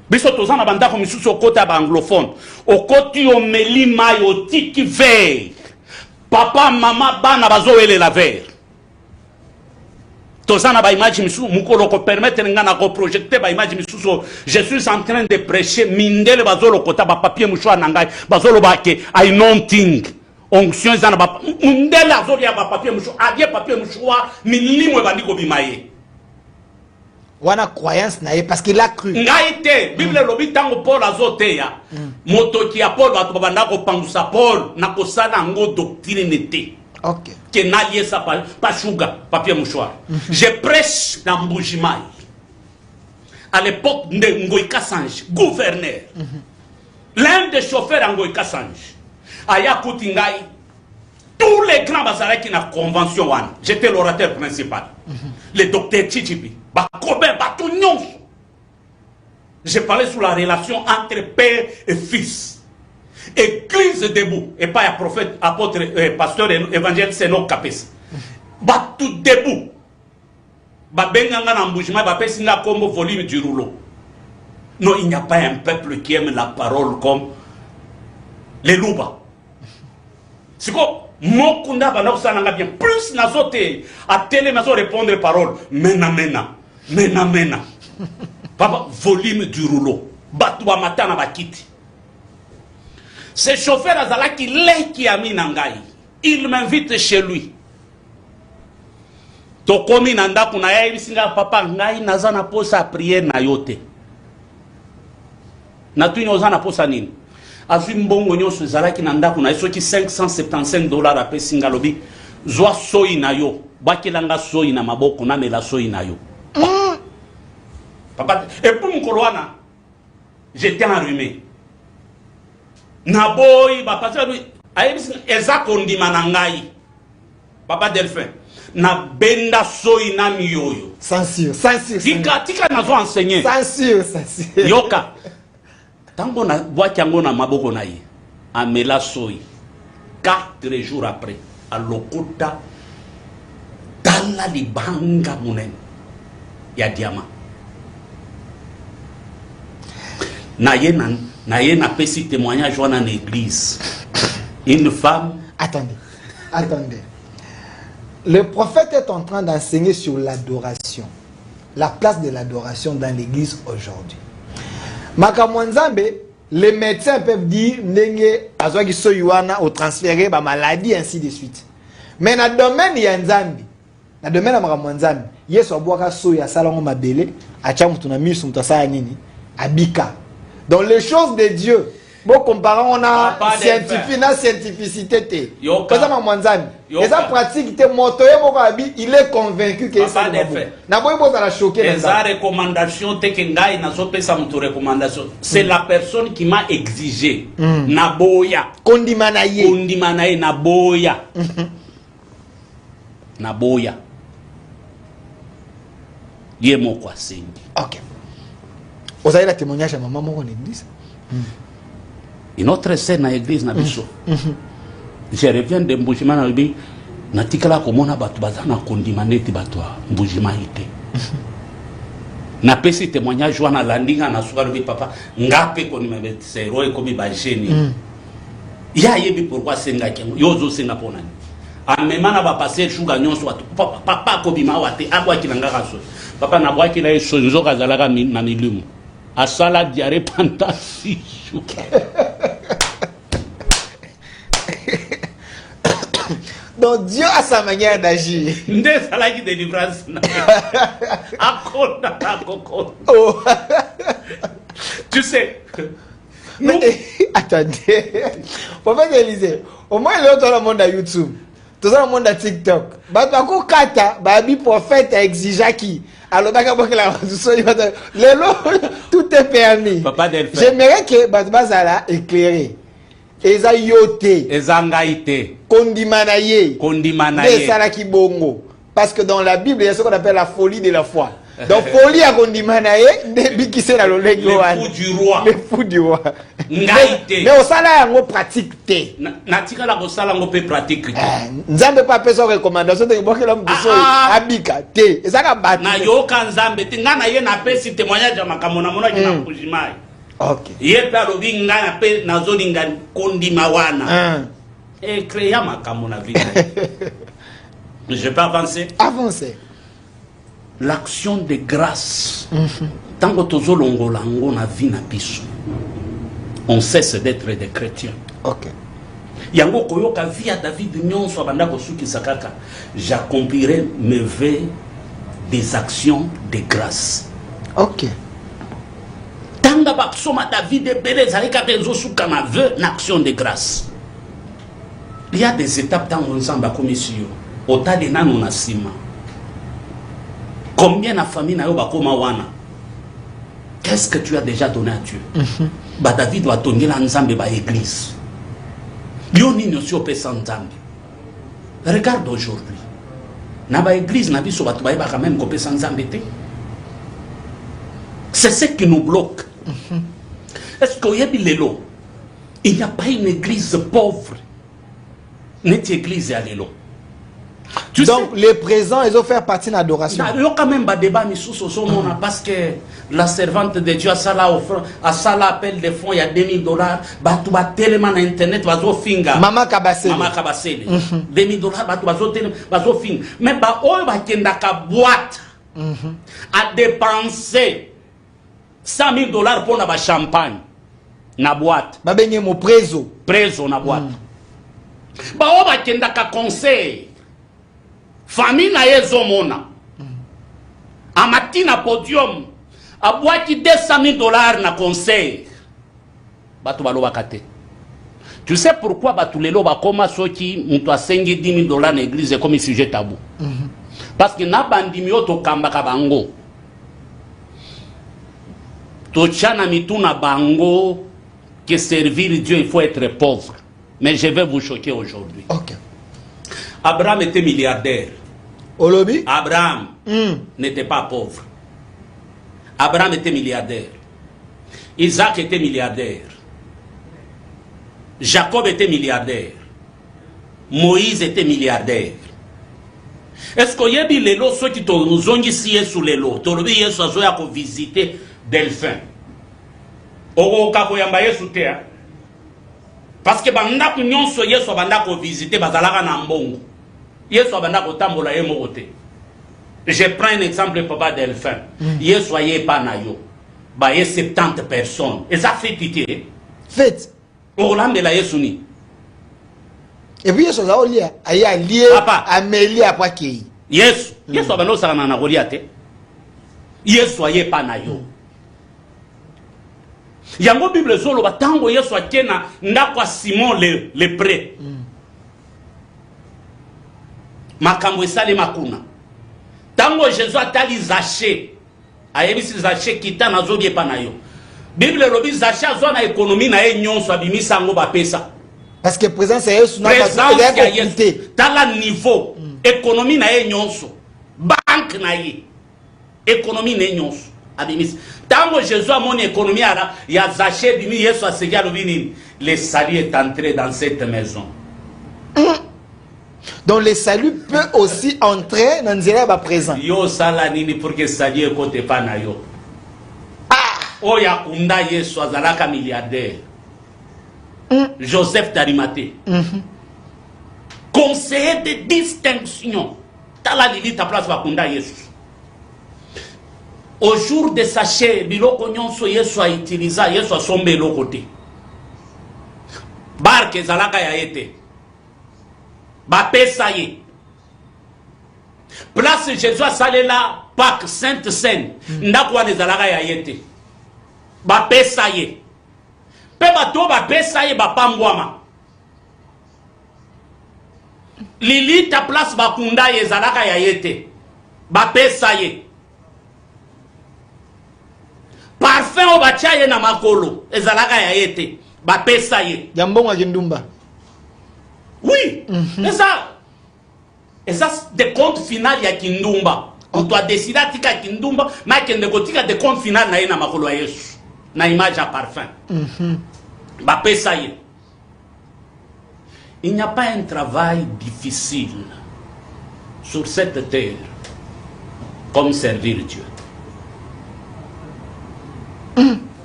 Biso tozana banda ko misusu okota ba anglophone. Okoti o melima yo tiki veille. Papa, maman, bana bazoele la verre. Tozana ba image misusu mukolo ko permettre ngana ko projecter ba image misusu. Je suis en train de prêcher mindele bazolo kota ba papier mouchoir nangai bazolo ba ke I nothing. Onction zana ba mindele azoli ya ba papier mouchoir, abie papier mouchoir milimo bandiko bimaye. Wana croyance na ye parce qu'il a cru. Ngaite Bible lobi tango Paul azoteya. Moto ki ya Paul bato banda ko pangusa Paul na ko sala ngo doctrine nete. OK. Que n'allié ça pas sugar, papier mouchoir. Je prêche dans Mbujimai. À l'époque de Ngoï Kassange, gouverneur. L'un des chauffeurs Ngoï Kassange. Aya Koutingaï. Tous les grands bazarais qui na convention wan. J'étais l'orateur principal. Le docteur Chichibi. J'ai parlé sur la relation entre père et fils. Église debout. Et pas un prophète, apôtre, pasteur, évangile, c'est nos capes. Tout debout. Benganga n'embouchement, singa comme volume du rouleau. Non, il n'y a pas un peuple qui aime la parole comme les louba. C'est quoi? Mokunda banoksananga bien. Plus nazote, à télé nazo répondre parole. Mena. Papa, volume du rouleau. Batouba matana bakiti. Ce chauffeur azala qui l'est qui a mis nangai. Il m'invite chez lui. Tokomi nanda kuna ya ibisinga papa ngai nazana posa prière na yote. Na tu nyozana posa nini? Afi mbongo nyoso zalaki nanda kuna soki $575 ape singalobi zwa soyi na yo. Bakilanga soyi na maboko na mela soyi na yo. Papa et pour mkolwana j'étais enrhumé. Naboy papa ayebisi eza kondima na ngai. Papa Delphin na benda soyi na miyoyo. Censure. Tika nazo enseigner. Censure. Yoka. Tango na boaki yango na maboko na ye. Amela soyi. 4 jours après, à Lokota, dans la libanga munen, ya diamant. Na ye na pesi témoignage dans l'église. Une femme. Attendez. Le prophète est en train d'enseigner sur l'adoration. La place de l'adoration dans l'église aujourd'hui. Makamwanzambe, les médecins peuvent dire nenge azwaki soyuana au transférer ba maladie ainsi de suite. Mais dans le domaine ya nzambi, dans le domaine ya makamwanzambe, yeso abwaka soya salango mabele, acha mutu na misu mutasaya nini? Abika. Donc les choses de Dieu, bon comparant on a scientifique na scientificité. Parce que makamwanzambe, les pratiques te motoye boko abi, il est convaincu que ça va bon. Na boy bo la choquer les recommandations te kengai na so pesa mutu recommandation. C'est la personne qui m'a exigé. Na boya. Kondimanaye na boya. Na boya. Yé moko asengi. OK. Vous avez la témoignage à maman en église? Une autre scène à l'église na biso. Je reviens de Mbujima na bi natikala komona batu bazana kondimaneti batu Mbujima ite. Na pesi témoignage wana landinga na suka lobi papa ngape ko ni mabet sero e komi ba jeni. Ya yebi pourquoi senga kengo yozo senga pona. Amemana ba passer shuga nyonso watu papa ko bima wate akwa kilanga kaso. Papa na bwa kila eso nzoka zalaka na milumu. Asala diarrhée pendant 6 jours. Donc Dieu a sa manière d'agir. Tu sais. Mais, attendez. Prophète Élisée, au moins il est dans le monde à YouTube. Tout ça le monde à TikTok. Batako kata, babi prophète a exigé qui. Alors tout est permis. J'aimerais que Bazala éclairé. Eza yote. Eza ngaite. Kondimanaye. Salaki bongo. Parce que dans la Bible, il y a ce qu'on appelle la folie de la foi. Donc folie à kondimanaye, qui c'est la le fou du roi. Le fou du roi. Ngaite. Mais au salaire, on pratique. Natika la kosala on peut pratiquer. Nzambe pas personne recommandation de boke l'homme de so abika te. Ezaka bati. Na yoka nzambe te ngana ye na pesi témoignage makamona mona kina kujimai. OK. Ye pa lobi ngana pe nazolinga kondima wana. Et créer makamona vie. Je peux avancer. Avancez. L'action de grâce. Tant que tozo longolango na vie na biso. On cesse d'être des chrétiens. OK. Yango koyoka via David nyonso abanda kosuki sakaka. J'accomplirai mes vœux des actions de grâce. OK. Tanga ba soma David ebele zalika kezo suka na vœux d'action de grâce. Il y a des étapes dans l'ensemble commission. Au tas de nano na sima. Combien de familles na yo bakoma wana? Qu'est-ce que tu as déjà donné à Dieu? Bah David doit donner l'ensemble de l'église. Yoni ne s'y pas nzambe. Regarde aujourd'hui. Na ba église na biso batu ba quand même kopé sans nzambe. C'est ce qui nous bloque. Est-ce qu'il y a lelo? Il n'y a pas une église pauvre. N'est église à l'élo. Donc les présents, ils ont fait partie de l'adoration. Il y a quand même un débat parce que la servante de Dieu a ça l'appel de fonds, il y a $2000. Tu vas tellement à internet, tu vas finga. Maman Kabasele. $2000, tu vas finga. Mais on va une boîte à dépenser $100,000 pour la champagne. na boîte. Babenye mo preso. Preso na boîte. Ba oba kenda ka conseil. Famille na yezo mona. Amati na podium. Abwaki $200,000 na conseil. Batu baloba kate. Tu sais pourquoi batulelo bakoma soki mtu asengi $10,000 na église comme sujet tabou. Parce que na bandimi oto kamba ka bango. Tochana mituna bango que servir Dieu il faut être pauvre. Mais je vais vous choquer aujourd'hui. Ok. Abraham était milliardaire. Olobi? Abraham n'était pas pauvre. Abraham était milliardaire. Isaac était milliardaire. Jacob était milliardaire. Moïse était milliardaire. Est-ce qu'il y a des gens qui nous ont dit sur les lots? Tu as vu Yesu a visité Delphin. Parce que banda ko nyonso Yesu banda ko visiter bazalaka na mbongo. Yesu banda ko tambola ye mokote. Je prends un exemple papa Delphin. Yesu aye pa na yo. Ba ye 70 personnes. Et ça fait tité. Fait. Orlande la Yesu ni. Et puis Yesu a lié aya lié Amélie après qui. Yesu banda osaka na Goliath. Yesu aye pa na yo. Yango Bible solo batango Yesu akena ndakwa Simon le pré. Makambo esale makuna. Tango Jésus atali Zaché. Ayebisi Zaché kita na zobi epa na yo. Bible lobi Zaché azwa na économie na ye nyonso abimisa ngo bapesa. Parce que présence est Yesu na Yesu. Tala niveau économie na ye nyonso. Banque na ye. Économie na ye nyonso abimisa. Tango Jésus a mon économie, il y a Zaché, le salut est entré dans cette maison. Donc le salut peut aussi entrer dans le présent. Yo salanini pour que salut écoute pas na yo. Oh ya kunda Yesu azalaka milliardaire. Joseph d'Arimathée. Conseiller de distinction. Tala lili ta place wa kunda Yesu. Au jour de Zaché, biloko nyonso Yesu a utilisé, Yesu a sombé le côté. Barke zalaka ya yete. Ba pesa ye. Place Jésus a salé là, Pâques, Sainte Seine. Ndakwa ne zalaka ya yete. Ba pesa ye. Pe bato ba pesa ye ba pambwama. Lili ta place ba kunda ye zalaka ya yete. Ba pesa ye. Parfum au bachaye na makolo ezalaka ya yete ba pesa ye yambonga kindumba. Oui, et ça des comptes final ya kindumba. On doit décider tika kindumba mais kende kotika de compte final na ye na makolo ya Yesu na image à parfum. Ba pesa ye. Il n'y a pas un travail difficile sur cette terre comme servir Dieu.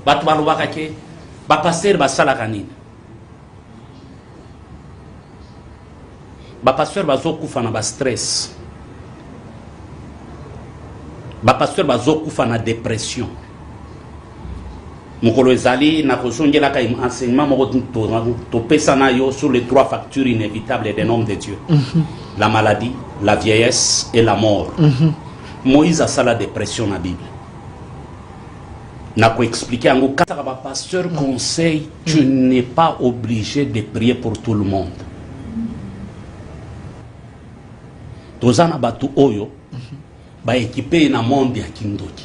Batu balobaka ke ba pasteur basalaka nini? Ba pasteur bazokufa na ba stress. Ba pasteur bazokufa na dépression. Mokolo ezali na kozongela ka enseignement moko to pesa na yo sur les 3 factures inévitables des noms de Dieu. La maladie, la vieillesse et la mort. Moïse a ça la dépression na Bible. N'a pas expliqué en gros, quand un pasteur conseille, tu n'es pas obligé de prier pour tout le monde. Tozana batu oyo, ba équipé na monde ya kindoki.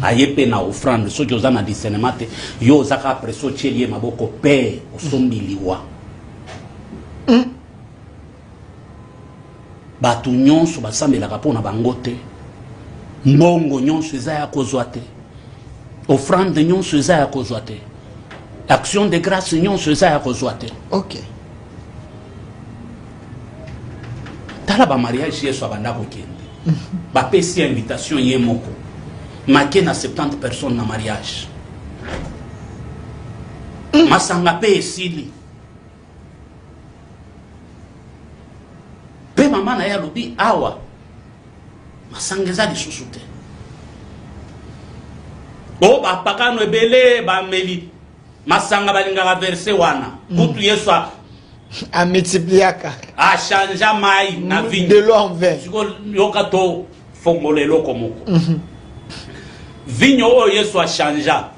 Ayepe na offrande, so jozana discernement, yo zaka presso chelie maboko pe osombiliwa. Batu nyonso basambelaka pona bangote. Mbongo nyonso eza ya kozwa te. Offrande nyonso eza ya kozwa te. Action de grâce nyonso eza ya kozwa te. OK. Tala ba mariage Yesu abanda kokende. Ba pesi invitation ye moko. Make na 70 personnes na mariage. Masanga pe esili. Pe mama na ya lobi awa. Masanga eza lisusu te. Oh, ba pakano ebele ba meli. masanga balingaka verse wana kutu yesu a multipliaka a changea mai na vigne de l'eau en vin. siko yoka to fongolelo komoko vigne oyo yesu a changea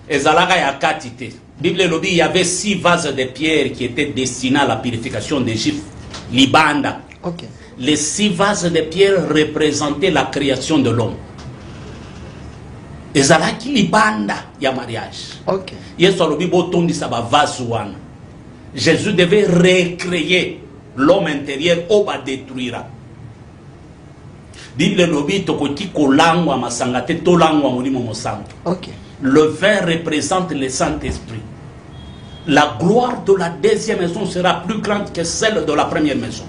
ezalaka ya kati te. Bible lobi il y avait 6 vases de pierre qui étaient destinés à la purification des Juifs. Libanda. Okay. Les 6 vases de pierre représentaient la création de l'homme. Ezalaki libanda ya mariage. Okay. Yesu alobi botondisa ba vase wana. Jésus devait recréer l'homme intérieur au va détruire. Bible lobi tokoki kolangwa masanga te tolangwa molimo mosantu. Okay. Le vin représente le Saint-Esprit. La gloire de la deuxième maison sera plus grande que celle de la première maison.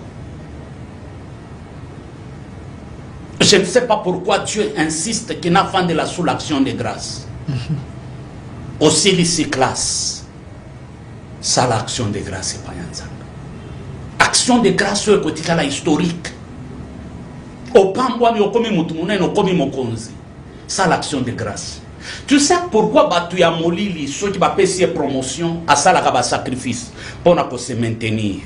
Je ne sais pas pourquoi Dieu insiste qu'il n'a pas de la sous l'action de grâce. Aussi, les classes, ça l'action de grâce est pas un action de grâce sur le quotidien historique. Au pambouan, au komi mutumune, au komi mokonzi. Ça l'action de grâce. Tu sais pourquoi Batu ya molili, ceux qui va payer promotion, à ça la sacrifice, pour ne se maintenir.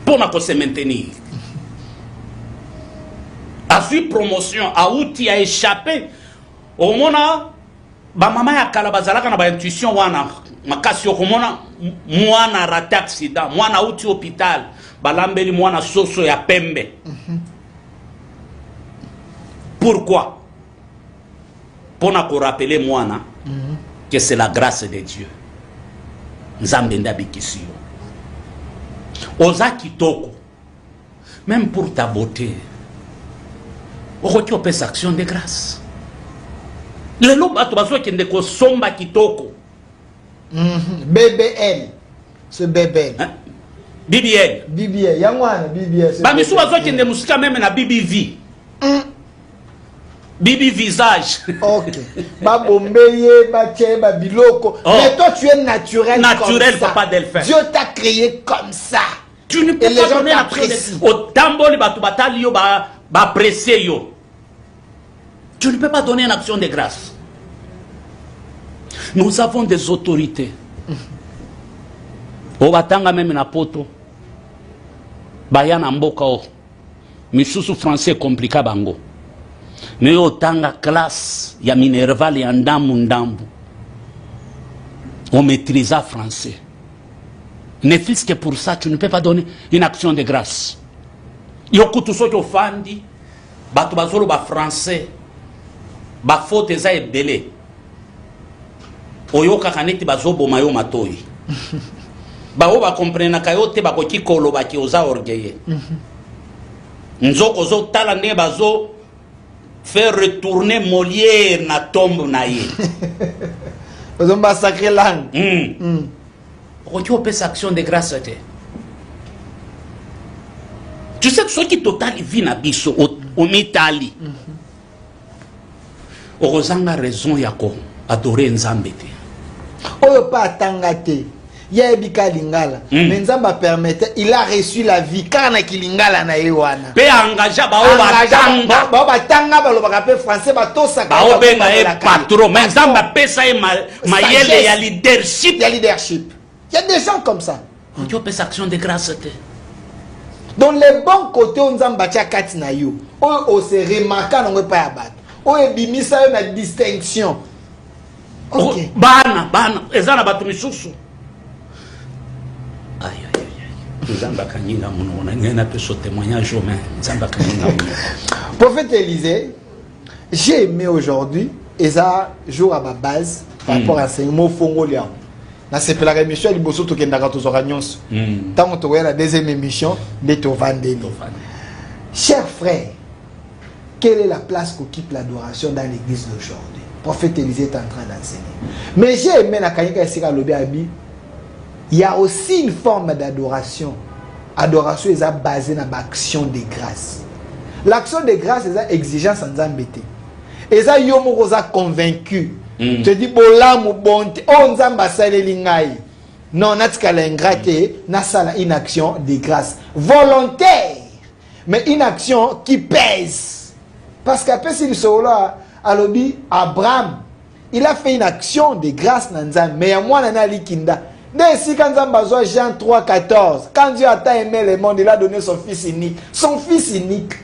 Pour ne se maintenir. A suivi promotion, à outil a échappé. Au moment, ba maman ya kalabazalaka na ba intuition wana, makasi okomona mwana raté accident, mwana outil hôpital, balambeli mwana soso ya pembe. Pourquoi? Pour nous rappeler moi que c'est la grâce de Dieu. Nzambe ndabikisi yo. Oza kitoko. Même pour ta beauté. Okoki opesa action de grâce. Lelo bato bazo kende ko somba kitoko. BBL. Ce BBL. Hein? BBL. BBL. Yangwana BBL. Ba misu bazo kende musika même na BBV. Bibi visage. Ok. Ba bombeye, ba tche, ba biloko. Oh. Mais toi tu es naturel. Naturel, papa Delphin. Dieu t'a créé comme ça. Tu ne peux pas donner l'apprécier. Au tamboli batu batali yo ba apprécier yo. Tu ne peux pas donner une action de grâce. Nous avons des autorités. O batanga même na poto. Bayana mboka o. Misusu français compliqué bango. Mais autant classe, il y a Minerval et Ndambu. On maîtrisa français. Ne fût-ce que pour ça, tu ne peux pas donner une action de grâce. Yoko tout ce qui offandi, batu bazolo ba français, ba faute eza ebele. Oyoka kaneti bazobo mayo matoi. Ba o ba comprendre kayote ba koki kolo ba ki oza orgueilleux. Nzoko zo tala ne bazo faire retourner Molière na tombe na ye. Ils ont massacré langue. Tu as fait action de grâce. Tu sais que ceux qui total vivent na biso en Italie. Heureusement a raison yako adorer Nzambe te. Oyo pa tangate. Ya ebika lingala. Mais Nzamba permettait, il a reçu la vie car na kilingala na yewana. Pe engagea ba o batanga. Ba batanga ba lo ba français ba to saka. Ba o benga e patron. Mais Nzamba pesa e mayele ya leadership. Ya leadership. Il y a des gens comme ça. Tu as fait action de grâce te. Dans les bons côtés on Nzamba tia kati na yo. O se remarquer na pa ya bato. O ebimisa yo na distinction. OK. Bana ezana batu misusu. Prophète Élisée, j'ai aimé aujourd'hui, et ça joue à ma base par rapport à l'enseignement Fongolia. Dans cette émission, il y a beaucoup de gens tant que la deuxième émission de Tovandeli. Chers frères, quelle est la place qu'occupe l'adoration dans l'église d'aujourd'hui? Prophète Élisée est en train d'enseigner. Mais j'ai aimé la Kanyika et Sika Lobi. Il y a aussi une forme d'adoration. Adoration est basée sur l'action de grâce. L'action de grâce est exigence sans embêter. Et ça, yomo rosa convaincu. Tu dis bolam ou bonté. Oh, nzamba sale lingai. Non, natika l'ingraté, nasala une action de grâce volontaire, mais une action qui pèse. Parce qu'après si le solo alobi Abraham, il a fait une action de grâce dans Nzambe. Mais il y a moi nana likinda. Dès ici quand Nzambe a Jean 3,14, quand Dieu a tant aimé le monde, il a donné son fils unique. Son fils unique.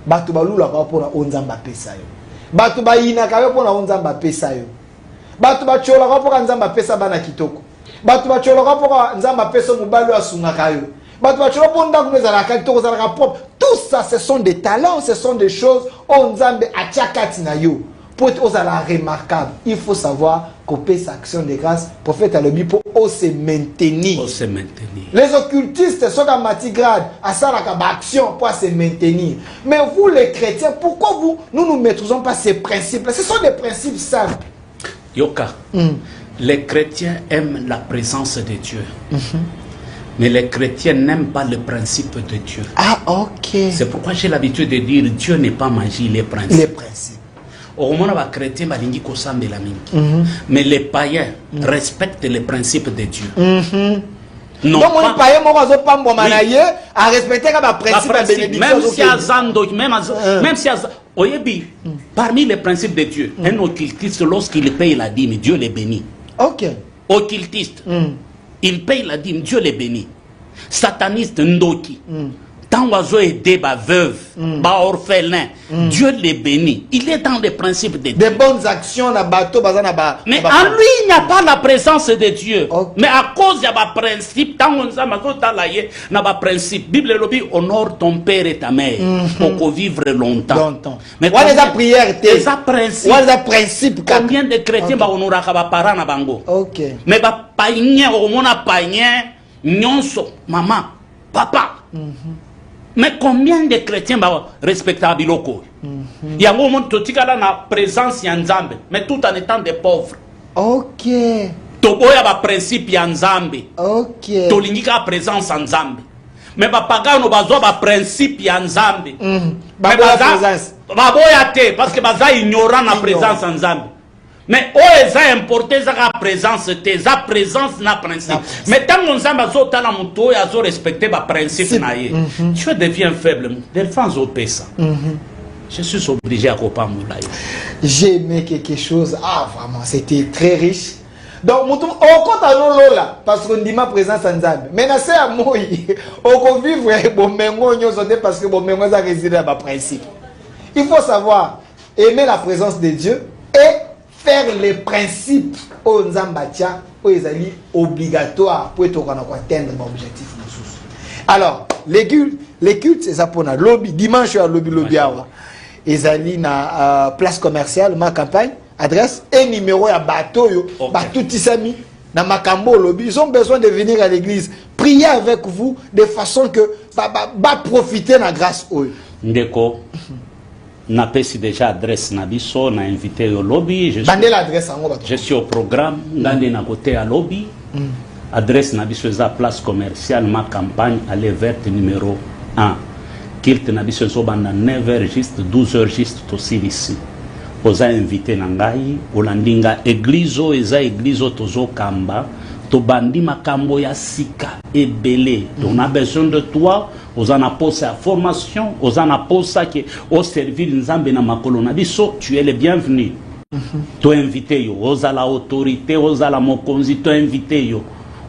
Batu balula pour la Nzambe pesa yo. Batu ba ina ka pour la Nzambe pesa yo. Batu ba chola pour Nzambe pesa bana kitoko. Batu ba chola pour Nzambe pesa mobalo asunga kayo. Batu ba chola pour ndaku mezala ka kitoko za propre. Tout ça ce sont des talents, ce sont des choses Nzambe atiakati na yo. Pour être remarquable, il faut savoir couper sa action de grâce. Prophète a le but pour se maintenir. Pour se maintenir. Les occultistes sont dans matigrade à ça la action pour se maintenir. Mais vous les chrétiens, pourquoi nous ne maîtrisons pas ces principes? Ce sont des principes simples. Yoka, les chrétiens aiment la présence de Dieu. Mais les chrétiens n'aiment pas le principe de Dieu. Ah, ok. C'est pourquoi j'ai l'habitude de dire Dieu n'est pas magie, les principes. Les principes. Mais les païens respectent les principes de Dieu. Non, donc, les païens à respecter les principes. Même si parmi les principes de Dieu, un occultiste, lorsqu'il paye la dîme, Dieu les bénit. Ok. Occultiste, il paye la dîme, Dieu les bénit. Sataniste, Ndoki. Tant oiseau aidé ba veuve, ba orphelin, Dieu les bénit. Il est dans les principes de Dieu. Des bonnes actions na bateau bazana ba. Mais en lui il n'y a pas la présence de Dieu. Okay. Mais à cause de ba principe, tant on ça mazo talaye na ba principe. Bible lobi honore ton père et ta mère pour vivre longtemps. Mais on les a prières les principes. On les a principes. Combien de chrétiens ba honoraka ba parents na bango. OK. Mais ba païen au mona païen nyonso maman, papa. Mais combien de chrétiens respectent Biloko? Il y a un moment où tu as la présence Yanzambe, mais tout en étant des pauvres. Ok. Toboya ba principe Yanzambe. Ok. Tolingika présence Yanzambe. Mais ba pagano bazo ba principe Yanzambe. Mais présence. Baboya te parce que baza ignorant la présence Yanzambe. Mais ils ont importé sa présence, sa présence na principe. Mais tant qu'on s'en va sur la moto, ils ont respecté ma principe naïe. Tu deviens faible. Des fans au ça. Je suis obligé à couper mon live. J'ai aimé quelque chose. Ah vraiment, c'était très riche. Donc on compte à nous là parce qu'on dit ma présence en Zambie. Mais c'est à moi. On vivre bon mengo parce que bon mengo ça réside à ma principe. Il faut savoir aimer la présence de Dieu et faire les principes aux Nzambatia, aux Ezali obligatoires pour atteindre l'objectif. Alors, les cultes, c'est ça pour la lobby. Dimanche, à lobby awa. Ezali na place commerciale, ma campagne, adresse et numéro à bateau, bateau tisami, na makambo lobby. Ils ont besoin de venir à l'église, prier avec vous de façon que va profiter de la grâce. Ndeko. Na pesi déjà adresse nabiso na invité au lobby. Je suis au programme ngande na côté à lobby. Adresse nabiso eza place commerciale ma campagne aller verte numéro 1. Kilt nabiso so banda 9h juste 12h juste aussi ici. Oza invité na ngai olandinga église eza église tozo kamba to bandi makambo ya sika ebele. On a besoin de toi. Aux en apports à formation, aux en apports qui au servir Nzambe na makolo na biso, tu es le bienvenu. Tu es invité yo, aux à la autorité, aux à la mokonzi, tu es invité yo.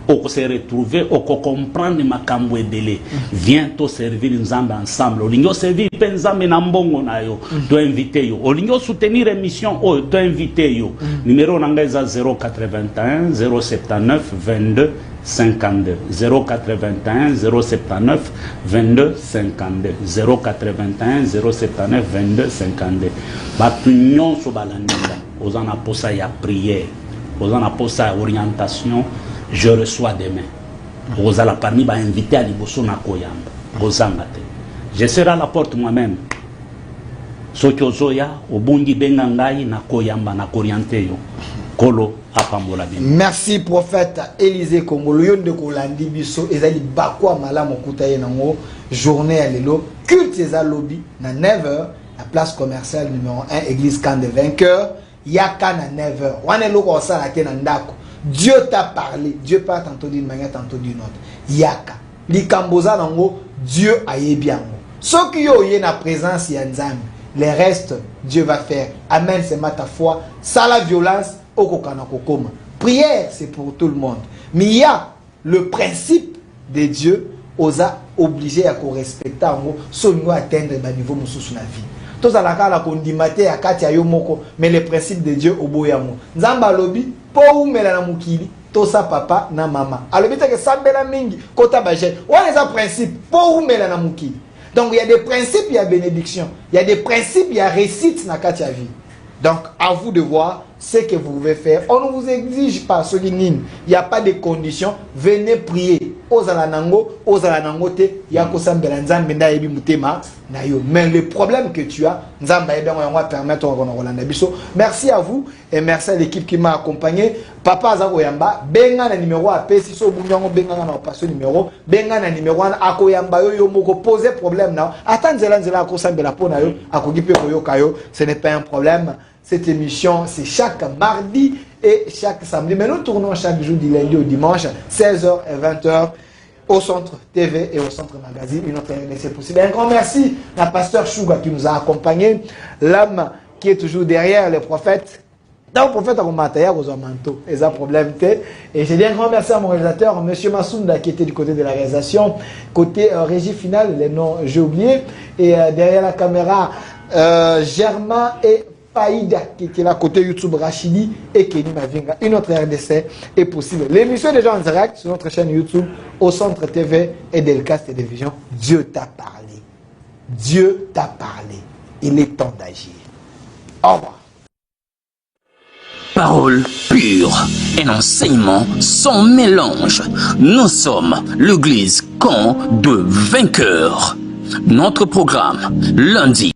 Au se retrouver, au comprendre makambo ebele. Viens te servir Nzambe ensemble. Olingo servir Nzambe na mbongo na yo. Tu es invité yo. Olingo soutenir émission, oh, tu es invité yo. Numéro nangeza 081 079 22 52 081 079 22 52 081 079 22 52 Batunion so balandinga aux en aposa ya prière aux en aposa orientation je reçois demain aux la parmi ba invité à liboso na koyamba ozangate je serai à la porte moi-même sokozoya obungi benga ngai na koyamba na orienter yo kolo. Merci prophète Élisée Kongolo yonde kolandi biso ezali bakwa malamu kutaye nango journée à lelo culte eza lobby na 9h la place commerciale numéro 1 église camp de vainqueurs yaka na 9h wana loko osala te na ndako Dieu t'a parlé Dieu parle tantôt d'une manière tantôt d'une autre yaka likamboza nango Dieu ayebi yango soki yo ye na présence ya Nzambe Les restes, Dieu va faire. Amen, c'est ma ta foi. Sans la violence, au kokana kokoma. Prière, c'est pour tout le monde. Mais il y a le principe de Dieu, osa obligé à respecter son niveau atteindre le niveau de la vie. Tous à la cas la condimate à katia yomoko, mais le principe de Dieu au boyamo. Nzamba lobi, pour mela na mukili, tosa papa na mama. Alors bita que sambela mingi, kota bajet. On a un principe pour mela na mukili. Donc il y a des principes, il y a bénédiction. Il y a des principes, il y a récite na katia vie. Donc à vous de voir ce que vous pouvez faire. On ne vous exige pas ce il n'y a pas de conditions. Venez prier. Mais le problème que tu as, merci à vous et merci à l'équipe qui m'a accompagné. Papa Zagoyamba, benga na numéro AP, si so bunyango benga na opation numéro, benga na numéro akoyamba yo moko poser problème na. Attends nzela akosambela pona yo, akogipe koyoka yo, ce n'est pas un problème. Cette émission, c'est chaque mardi et chaque samedi. Mais nous tournons chaque jour du lundi au dimanche, 16h et 20h, au Centre TV et au Centre Magazine. Une autre c'est possible. Un grand merci à Pasteur Chouga qui nous a accompagnés, l'homme qui est toujours derrière les prophètes. Dans le prophète, on m'a taillé aux manteaux. Et ça, problème. Et j'ai dit un grand merci à mon réalisateur, M. Massounda, qui était du côté de la réalisation. Côté régie finale, les noms, j'ai oublié. Et derrière la caméra, Germain et Païda qui était là côté YouTube, Rachidi et Kenny Mavinga. Une autre RDC est possible. L'émission est déjà en direct sur notre chaîne YouTube, au Centre TV et Delcas Télévision. Dieu t'a parlé. Dieu t'a parlé. Il est temps d'agir. Au revoir. Parole pure, un enseignement sans mélange. Nous sommes l'église camp de vainqueurs. Notre programme, lundi.